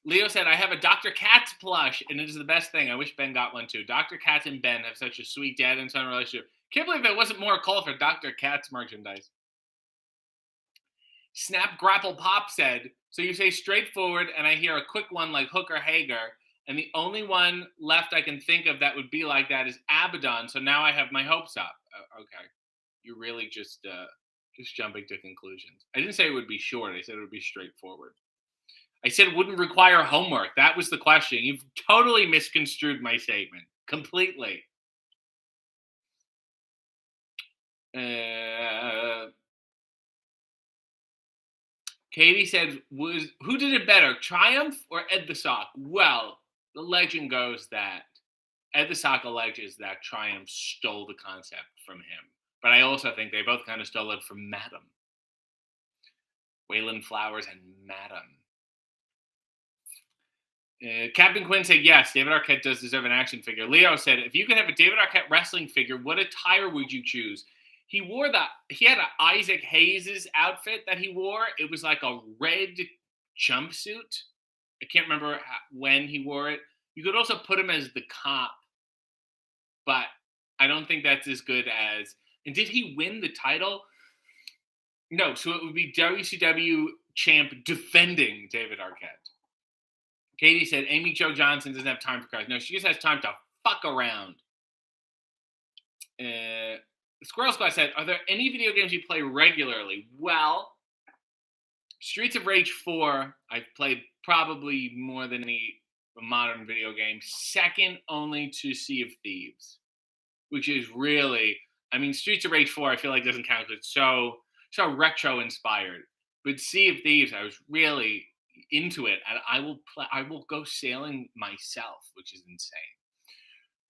A: Leo said, I have a Dr. Katz plush, and it is the best thing. I wish Ben got one too. Dr. Katz and Ben have such a sweet dad and son relationship. Can't believe there wasn't more call for Dr. Katz merchandise. Snap Grapple Pop said, so you say straightforward, and I hear a quick one like Hooker Hager, and the only one left I can think of that would be like that is Abaddon, so now I have my hopes up. Okay. You really just Just jumping to conclusions. I didn't say it would be short. I said it would be straightforward. I said it wouldn't require homework. That was the question. You've totally misconstrued my statement. Completely. Katie said, who did it better, Triumph or Ed the Sock? Well, the legend goes that Ed the Sock alleges that Triumph stole the concept from him. But I also think they both kind of stole it from Madam. Waylon Flowers and Madam. Captain Quinn said, yes, David Arquette does deserve an action figure. Leo said, if you could have a David Arquette wrestling figure, what attire would you choose? He had an Isaac Hayes' outfit that he wore. It was like a red jumpsuit. I can't remember when he wore it. You could also put him as the cop, but I don't think that's as good as. And did he win the title? No, so it would be WCW champ defending David Arquette. Katie said, Amy Jo Johnson doesn't have time for cars. No, she just has time to fuck around. Squirrel Squad said, are there any video games you play regularly? Well, Streets of Rage 4, I've played probably more than any modern video game, second only to Sea of Thieves, which is really, Streets of Rage 4, I feel like doesn't count because it's so retro inspired. But Sea of Thieves, I was really into it, and I will go sailing myself, which is insane.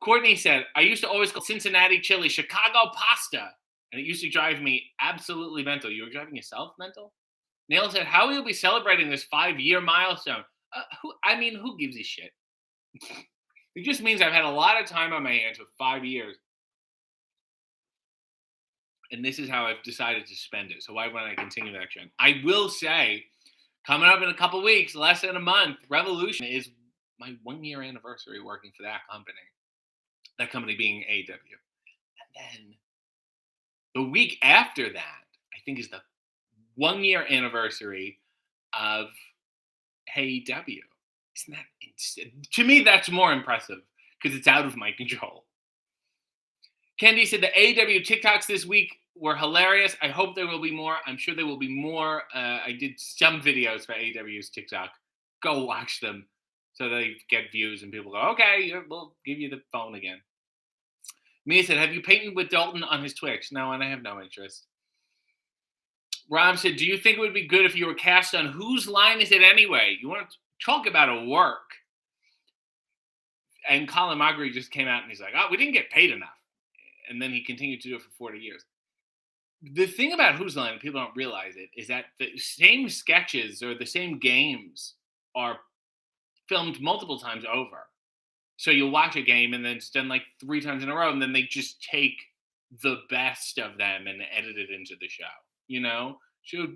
A: Courtney said, I used to always call Cincinnati chili Chicago pasta, and it used to drive me absolutely mental. You were driving yourself mental? Neil said, how will you be celebrating this 5-year milestone? Who gives a shit? It just means I've had a lot of time on my hands for 5 years. And this is how I've decided to spend it. So why wouldn't I continue that trend? I will say, coming up in a couple weeks, less than a month, Revolution is my 1-year anniversary working for that company. That company being AEW. And then the week after that, I think, is the 1-year anniversary of AEW. Isn't that insane? To me, that's more impressive because it's out of my control. Kendi said the AEW TikToks this week were hilarious. I hope there will be more. I'm sure there will be more. I did some videos for AEW's TikTok. Go watch them so they get views and people go, okay, we'll give you the phone again. Mia said, have you painted with Dalton on his Twitch? No, and I have no interest. Rob said, do you think it would be good if you were cast on Whose Line Is It Anyway? You want to talk about a work. And Colin Mockery just came out and he's like, we didn't get paid enough. And then he continued to do it for 40 years. The thing about Whose Line, and people don't realize it, is that the same sketches or the same games are filmed multiple times over. So you'll watch a game and then it's done like 3 times in a row, and then they just take the best of them and edit it into the show, So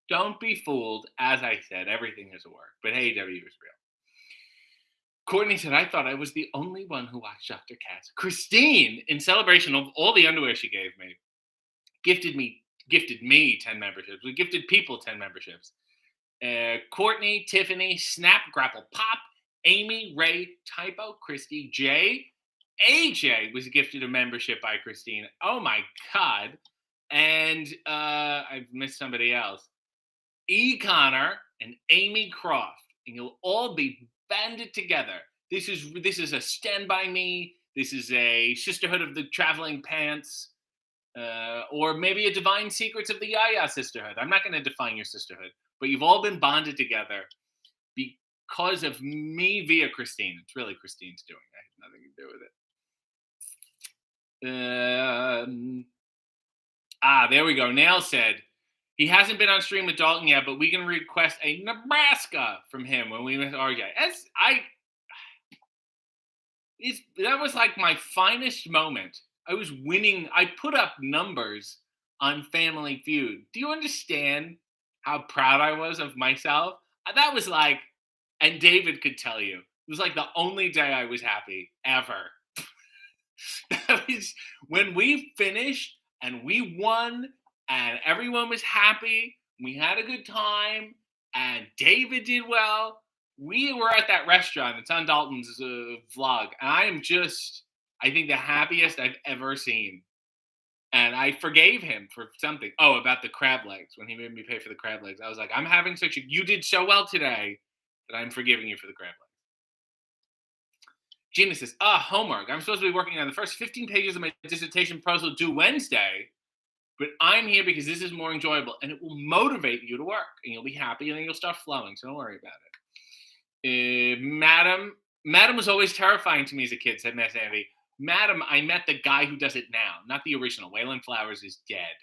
A: don't be fooled. As I said, everything is a work, but AEW is real. Courtney said, I thought I was the only one who watched Dr. Katz. Christine, in celebration of all the underwear she gave me, gifted me 10 memberships. We gifted people 10 memberships. Courtney, Tiffany, Snap, Grapple Pop, Amy, Ray, Typo, Christy, Jay, AJ was gifted a membership by Christine. Oh my God. And I've missed somebody else. E. Connor and Amy Croft. And you'll all be banded together. This is a Stand By Me. This is a Sisterhood of the Traveling Pants. Or maybe a Divine Secrets of the Yaya Sisterhood. I'm not going to define your sisterhood, but you've all been bonded together because of me via Christine. It's really Christine's doing. I have nothing to do with it. There we go. Nail said, he hasn't been on stream with Dalton yet, but we can request a Nebraska from him when we met RJ. That was like my finest moment. I was winning. I put up numbers on Family Feud. Do you understand how proud I was of myself? That was like, and David could tell you, it was like the only day I was happy ever. That was when we finished and we won and everyone was happy. We had a good time and David did well. We were at that restaurant. It's on Dalton's vlog. And I think the happiest I've ever seen. And I forgave him for something. Oh, about the crab legs, when he made me pay for the crab legs. I was like, I'm having you did so well today that I'm forgiving you for the crab legs. Gina says, homework. I'm supposed to be working on the first 15 pages of my dissertation proposal due Wednesday, but I'm here because this is more enjoyable and it will motivate you to work and you'll be happy and then you'll start flowing. So don't worry about it. Madam was always terrifying to me as a kid, said Miss Andy. Madam, I met the guy who does it now, not the original. Waylon Flowers is dead.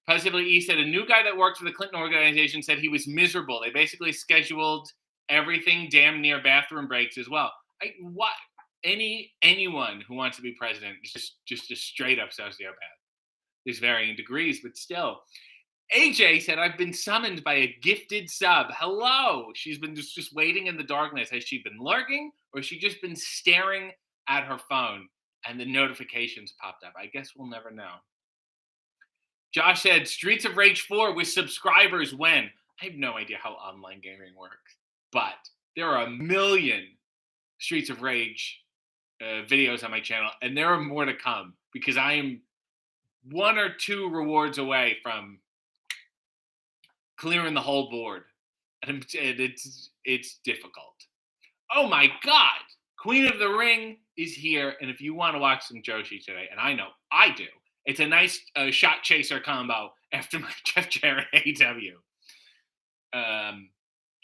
A: Positively E said, a new guy that worked for the Clinton organization said he was miserable. They basically scheduled everything damn near bathroom breaks as well. Anyone who wants to be president is just a straight up sociopath. There's varying degrees, but still. AJ said, I've been summoned by a gifted sub. Hello. She's been just waiting in the darkness. Has she been lurking or has she just been staring at her phone and the notifications popped up? I guess we'll never know. Josh said, Streets of Rage 4 with subscribers when? I have no idea how online gaming works, but there are a million Streets of Rage videos on my channel, and there are more to come because I am 1 or 2 rewards away from clearing the whole board, and it's difficult. Oh my God, Queen of the Ring is here, and if you want to watch some Joshi today, and I know I do, it's a nice shot chaser combo after my Jeff Jarrett AW.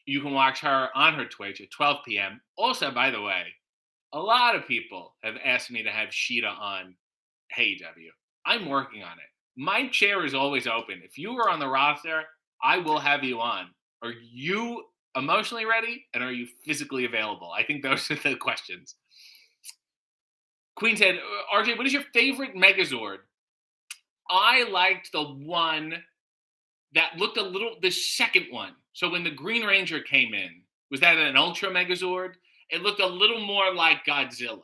A: You can watch her on her Twitch at 12 p.m. Also, by the way, a lot of people have asked me to have Sheeta on AW. I'm working on it. My chair is always open. If you are on the roster, I will have you on. Are you emotionally ready and are you physically available? I think those are the questions. Queen said, RJ, what is your favorite Megazord? I liked the one that looked the second one. So when the Green Ranger came in, was that an Ultra Megazord? It looked a little more like Godzilla.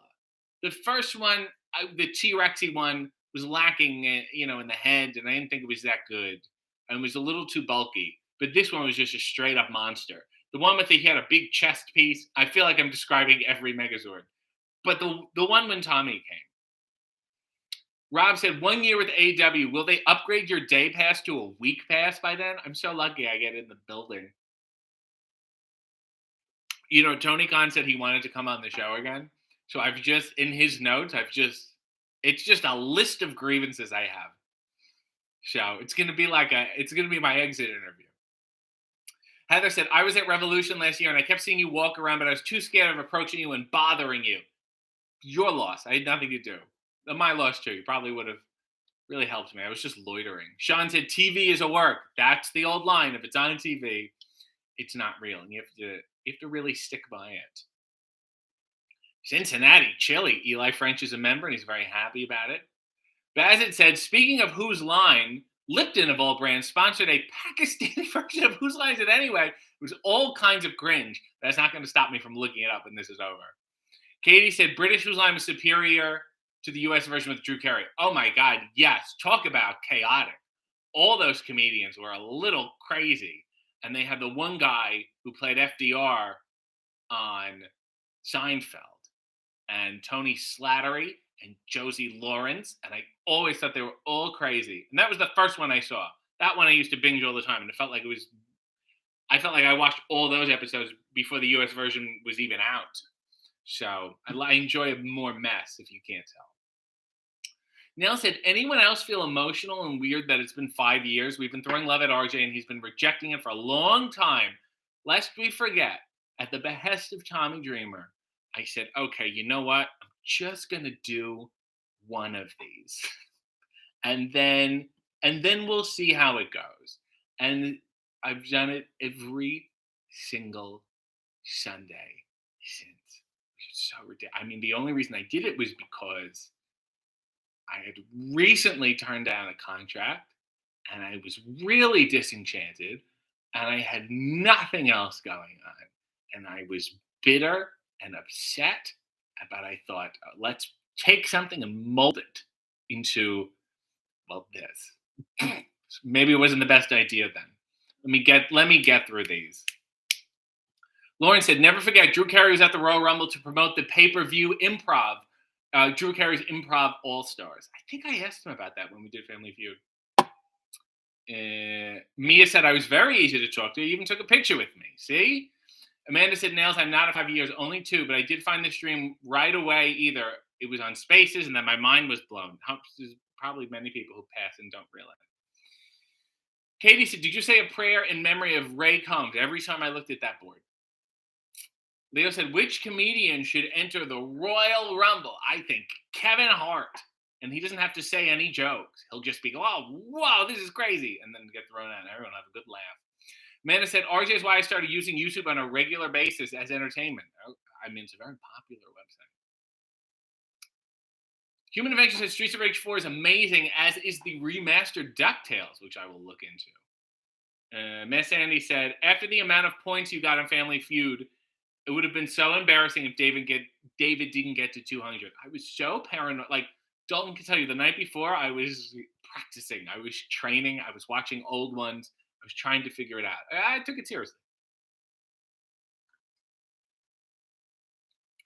A: The first one, the T-Rexy one, was lacking, in the head, and I didn't think it was that good. And it was a little too bulky. But this one was just a straight-up monster. The one with he had a big chest piece. I feel like I'm describing every Megazord. But the one when Tommy came. Rob said, 1 year with AW, will they upgrade your day pass to a week pass by then? I'm so lucky I get in the building. Tony Khan said he wanted to come on the show again. So in his notes, it's just a list of grievances I have. So it's going to be my exit interview. Heather said, I was at Revolution last year and I kept seeing you walk around, but I was too scared of approaching you and bothering you. Your loss. I had nothing to do. My loss too. You probably would have really helped me. I was just loitering. Sean said, TV is a work. That's the old line. If it's on TV, it's not real. And you have to really stick by it. Cincinnati, Chile. Eli French is a member and he's very happy about it. Bazit said, speaking of Whose Line, Lipton of all brands sponsored a Pakistani version of Whose Line Is It Anyway? It was all kinds of cringe. That's not going to stop me from looking it up when this is over. Katie said, British Whose Line was superior to the U.S. version with Drew Carey. Oh my God, yes. Talk about chaotic. All those comedians were a little crazy. And they had the one guy who played FDR on Seinfeld. And Tony Slattery and Josie Lawrence. And I always thought they were all crazy. And that was the first one I saw. That one I used to binge all the time. And I felt like I watched all those episodes before the U.S. version was even out. So I enjoy more mess, if you can't tell. Nell said, anyone else feel emotional and weird that it's been 5 years? We've been throwing love at RJ and he's been rejecting it for a long time. Lest we forget, at the behest of Tommy Dreamer, I said, okay, you know what? I'm just going to do one of these. and then we'll see how it goes. And I've done it every single Sunday since. It's so ridiculous. I mean, the only reason I did it was because I had recently turned down a contract and I was really disenchanted and I had nothing else going on. And I was bitter and upset, but I thought, let's take something and mold it into, this. Maybe it wasn't the best idea then. Let me get through these. Lauren said, never forget, Drew Carey was at the Royal Rumble to promote the pay-per-view improv. Drew Carey's Improv All-Stars. I think I asked him about that when we did Family Feud. Mia said, I was very easy to talk to. You even took a picture with me. See? Amanda said, Nails, I'm not 5 years, only 2, but I did find the stream right away. Either it was on Spaces and then my mind was blown. There's probably many people who pass and don't realize. Katie said, did you say a prayer in memory of Ray Combs every time I looked at that board? Leo said, which comedian should enter the Royal Rumble? I think Kevin Hart. And he doesn't have to say any jokes. He'll just be, oh, wow, this is crazy. And then get thrown out. Everyone will have a good laugh. Amanda said, RJ is why I started using YouTube on a regular basis as entertainment. I mean, it's a very popular website. Human Adventure said Streets of Rage 4 is amazing, as is the remastered DuckTales, which I will look into. Miss Andy said, after the amount of points you got on Family Feud, it would have been so embarrassing if David didn't get to 200. I was so paranoid. Like, Dalton can tell you, the night before, I was practicing. I was training. I was watching old ones. I was trying to figure it out. I took it seriously.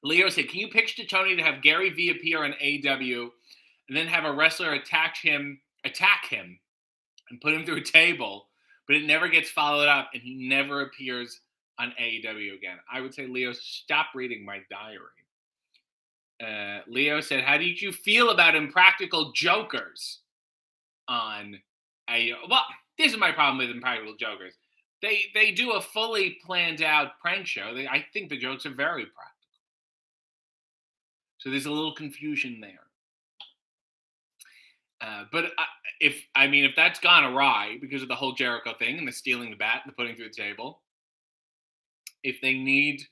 A: Leo said, can you pitch to Tony to have Gary Vee appear on AEW and then have a wrestler attack him and put him through a table, but it never gets followed up and he never appears on AEW again? I would say, Leo, stop reading my diary. Leo said, how did you feel about Impractical Jokers on AEW? Well, this is my problem with Impractical Jokers. They do a fully planned out prank show. I think the jokes are very practical. So there's a little confusion there. But if that's gone awry because of the whole Jericho thing and the stealing the bat and the putting through the table, if they need,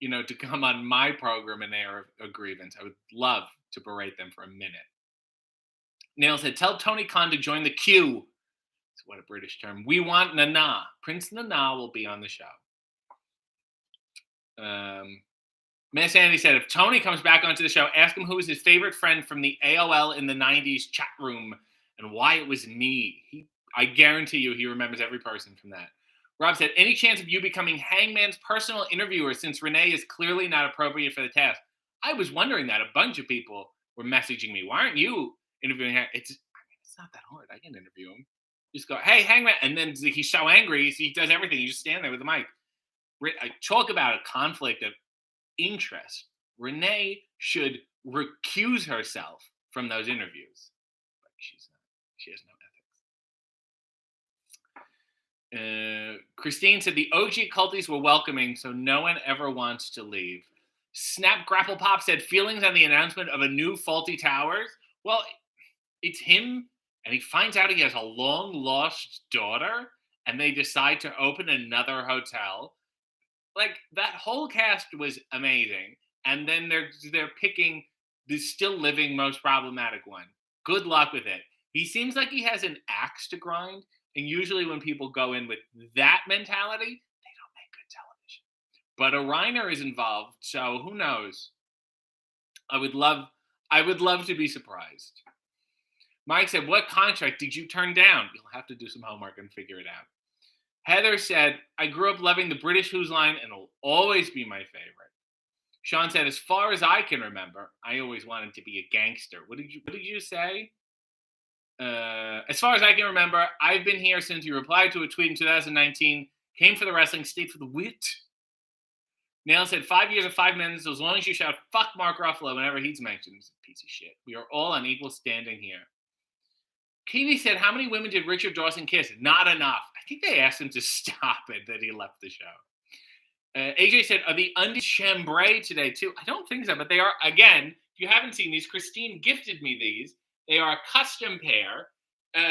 A: to come on my program and air a grievance, I would love to berate them for a minute. Nail said, tell Tony Khan to join the queue. What a British term. We want Nana. Prince Nana will be on the show. Miss Andy said, if Tony comes back onto the show, ask him who was his favorite friend from the AOL in the 90s chat room and why it was me. I guarantee you he remembers every person from that. Rob said, any chance of you becoming Hangman's personal interviewer since Renee is clearly not appropriate for the task? I was wondering that. A bunch of people were messaging me. Why aren't you interviewing him? It's not that hard. I can interview him. Just go, hey, Hangman. And then he's so angry, so he does everything. You just stand there with the mic. Talk about a conflict of interest. Renee should recuse herself from those interviews. But she has no ethics. Christine said the OG culties were welcoming, so no one ever wants to leave. Snap Grapple Pop said feelings on the announcement of a new Faulty Towers. Well, it's him, and he finds out he has a long-lost daughter, and they decide to open another hotel. Like, that whole cast was amazing, and then they're picking the still living most problematic one. Good luck with it. He seems like he has an axe to grind, and usually when people go in with that mentality, they don't make good television. But a Reiner is involved, so who knows? I would love to be surprised. Mike said, what contract did you turn down? You'll have to do some homework and figure it out. Heather said, I grew up loving the British Who's Line and will always be my favorite. Sean said, as far as I can remember, I always wanted to be a gangster. What did you say? As far as I can remember, I've been here since you replied to a tweet in 2019, came for the wrestling, stayed for the wit. Nail said, 5 years and 5 minutes, as long as you shout, fuck Mark Ruffalo whenever he's mentioned. He's a piece of shit. We are all on equal standing here. Kiwi said, how many women did Richard Dawson kiss? Not enough. I think they asked him to stop it, that he left the show. AJ said, are the undies chambray today too? I don't think so, but they are, again, if you haven't seen these, Christine gifted me these. They are a custom pair.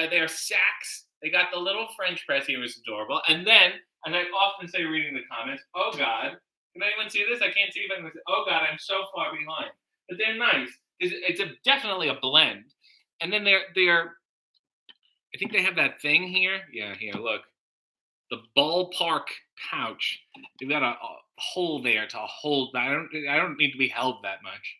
A: They are Saks. They got the little French press here, it's adorable. And then, as I often say reading the comments, oh God, can anyone see this? I can't see if I can see. Oh God, I'm so far behind. But they're nice. It's definitely a blend. And then they're I think they have that thing here. Yeah, here, look. The ballpark pouch. They've got a hole there to hold. I don't need to be held that much.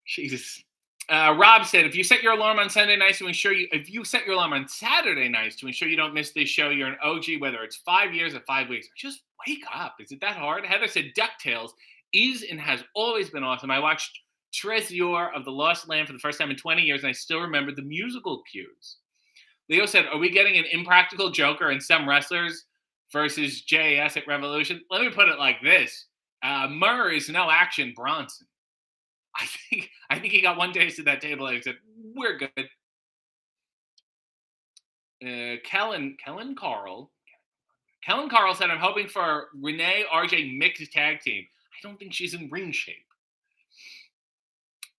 A: Jesus. Rob said, if you set your alarm on Sunday nights to ensure if you set your alarm on Saturday nights to ensure you don't miss this show, you're an OG, whether it's 5 years or 5 weeks. Just wake up. Is it that hard? Heather said, DuckTales is and has always been awesome. I watched treasure of the Lost Land for the first time in 20 years, and I still remember the musical cues. Leo said, are we getting an impractical Joker and some wrestlers versus JAS at Revolution? Let me put it like this. Murr is no Action Bronson. I think he got one taste at that table and he said, we're good. Kellen Carl said, I'm hoping for Renee RJ mixed tag team. I don't think she's in ring shape.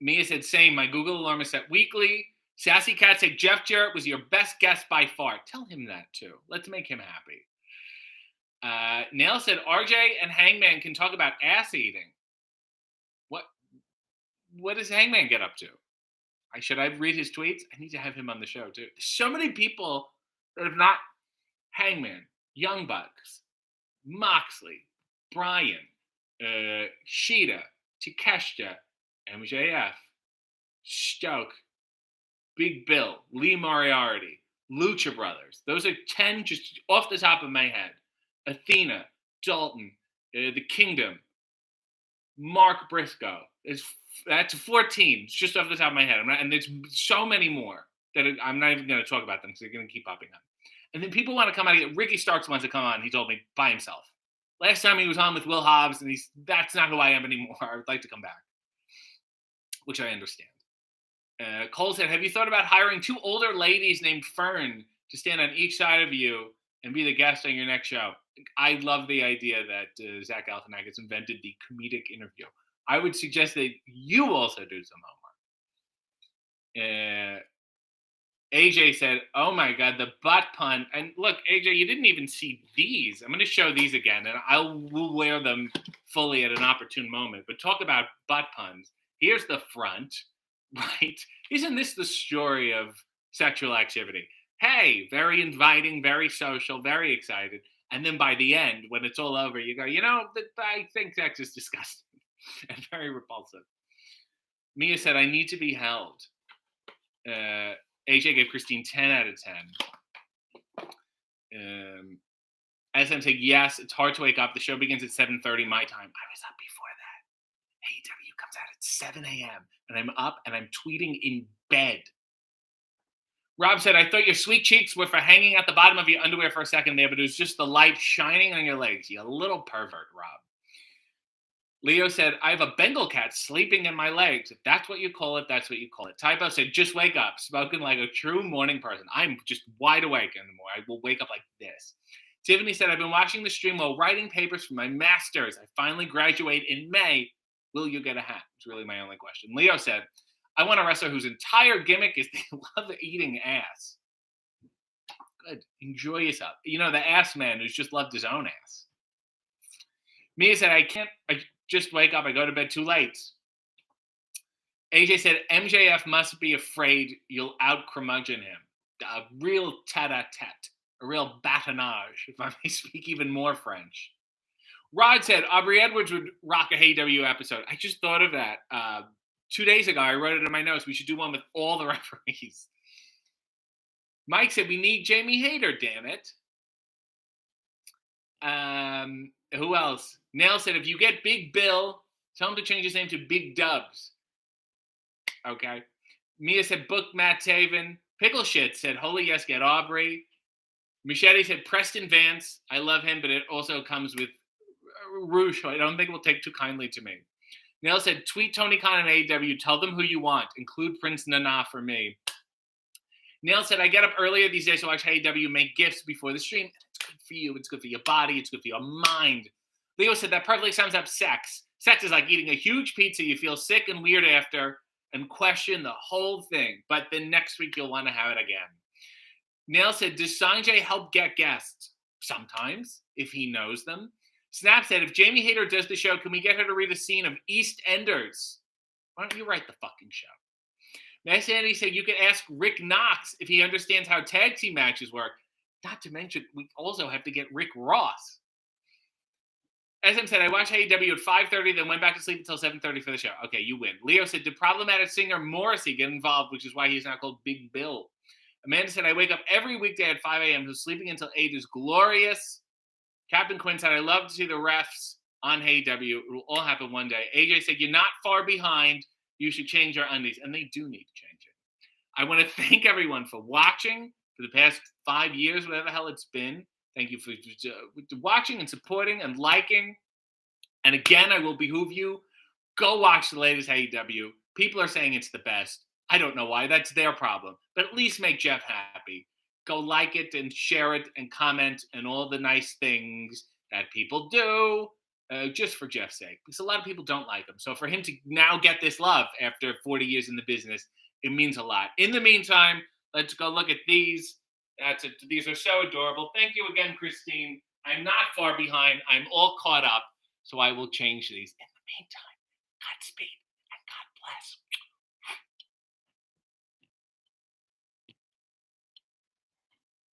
A: Mia said, same. My Google alarm is set weekly. Sassy Cat said, Jeff Jarrett was your best guest by far. Tell him that too. Let's make him happy. Nail said, RJ and Hangman can talk about ass eating. What does Hangman get up to? Should I read his tweets? I need to have him on the show too. So many people that have not Hangman, Young Bucks, Moxley, Bryan, Shida, Takeshita, MJF, Stoke, Big Bill, Lee Moriarty, Lucha Brothers. Those are 10 just off the top of my head. Athena, Dalton, The Kingdom, Mark Briscoe. That's 14. It's just off the top of my head. And there's so many more that I'm not even going to talk about them because they're going to keep popping up. And then people want to come out here. Ricky Starks wants to come on. He told me by himself. Last time he was on with Will Hobbs, and that's not who I am anymore. I would like to come back, which I understand. Cole said, have you thought about hiring 2 older ladies named Fern to stand on each side of you and be the guest on your next show? I love the idea that Zach Galifianakis invented the comedic interview. I would suggest that you also do some homework. AJ said, oh my God, the butt pun. And look, AJ, you didn't even see these. I'm going to show these again, and we'll wear them fully at an opportune moment. But talk about butt puns. Here's the front, right? Isn't this the story of sexual activity? Hey, very inviting, very social, very excited. And then by the end, when it's all over, you go, I think sex is disgusting and very repulsive. Mia said, I need to be held. AJ gave Christine 10 out of 10. SM said, yes, it's hard to wake up. The show begins at 7:30 my time. I was up before that. AEW comes out at 7 a.m. and I'm up and I'm tweeting in bed. Rob said, I thought your sweet cheeks were for hanging at the bottom of your underwear for a second there, but it was just the light shining on your legs. You little pervert, Rob. Leo said, I have a Bengal cat sleeping in my legs. If that's what you call it, that's what you call it. Typo said, just wake up. Spoken like a true morning person. I'm just wide awake anymore. I will wake up like this. Tiffany said, I've been watching the stream while writing papers for my master's. I finally graduate in May. Will you get a hat? It's really my only question. Leo said, I want a wrestler whose entire gimmick is they love eating ass. Good. Enjoy yourself. The ass man who's just loved his own ass. Mia said, I just wake up. I go to bed too late. AJ said, MJF must be afraid you'll out-curmudgeon him. A real tete-a-tete. A real batonage, if I may speak even more French. Rod said, Aubrey Edwards would rock a AEW episode. I just thought of that. 2 days ago, I wrote it in my notes. We should do one with all the referees. Mike said, we need Jamie Hayter, damn it. Who else? Nail said, if you get Big Bill, tell him to change his name to Big Dubs. Okay. Mia said, book Matt Taven. Pickle Shit said, holy yes, get Aubrey. Machete said, Preston Vance. I love him, but it also comes with Rouge. I don't think it will take too kindly to me. Nail said, tweet Tony Khan and AEW. Tell them who you want. Include Prince Nana for me. Nail said, I get up earlier these days to watch AEW make gifts before the stream. It's good for you. It's good for your body. It's good for your mind. Leo said, that perfectly sums up sex. Sex is like eating a huge pizza. You feel sick and weird after and question the whole thing. But then next week, you'll want to have it again. Nail said, does Sanjay help get guests? Sometimes, if he knows them. Snap said, if Jamie Hayter does the show, can we get her to read a scene of EastEnders? Why don't you write the fucking show? Max Andy said, you could ask Rick Knox if he understands how tag team matches work. Not to mention, we also have to get Rick Ross. SM said, I watched AEW at 5:30, then went back to sleep until 7:30 for the show. Okay, you win. Leo said, did problematic singer Morrissey get involved, which is why he's now called Big Bill? Amanda said, I wake up every weekday at 5 a.m., so sleeping until 8 is glorious. Captain Quinn said, I love to see the refs on AEW. It will all happen one day. AJ said, you're not far behind. You should change our undies. And they do need to change it. I want to thank everyone for watching for the past 5 years, whatever the hell it's been. Thank you for watching and supporting and liking. And again, I will behoove you. Go watch the latest AEW. People are saying it's the best. I don't know why. That's their problem. But at least make Jeff happy. Go like it and share it and comment and all the nice things that people do just for Jeff's sake. Because a lot of people don't like him. So for him to now get this love after 40 years in the business, it means a lot. In the meantime, let's go look at these. That's it. These are so adorable. Thank you again, Christine. I'm not far behind. I'm all caught up. So I will change these. In the meantime, Godspeed and God bless.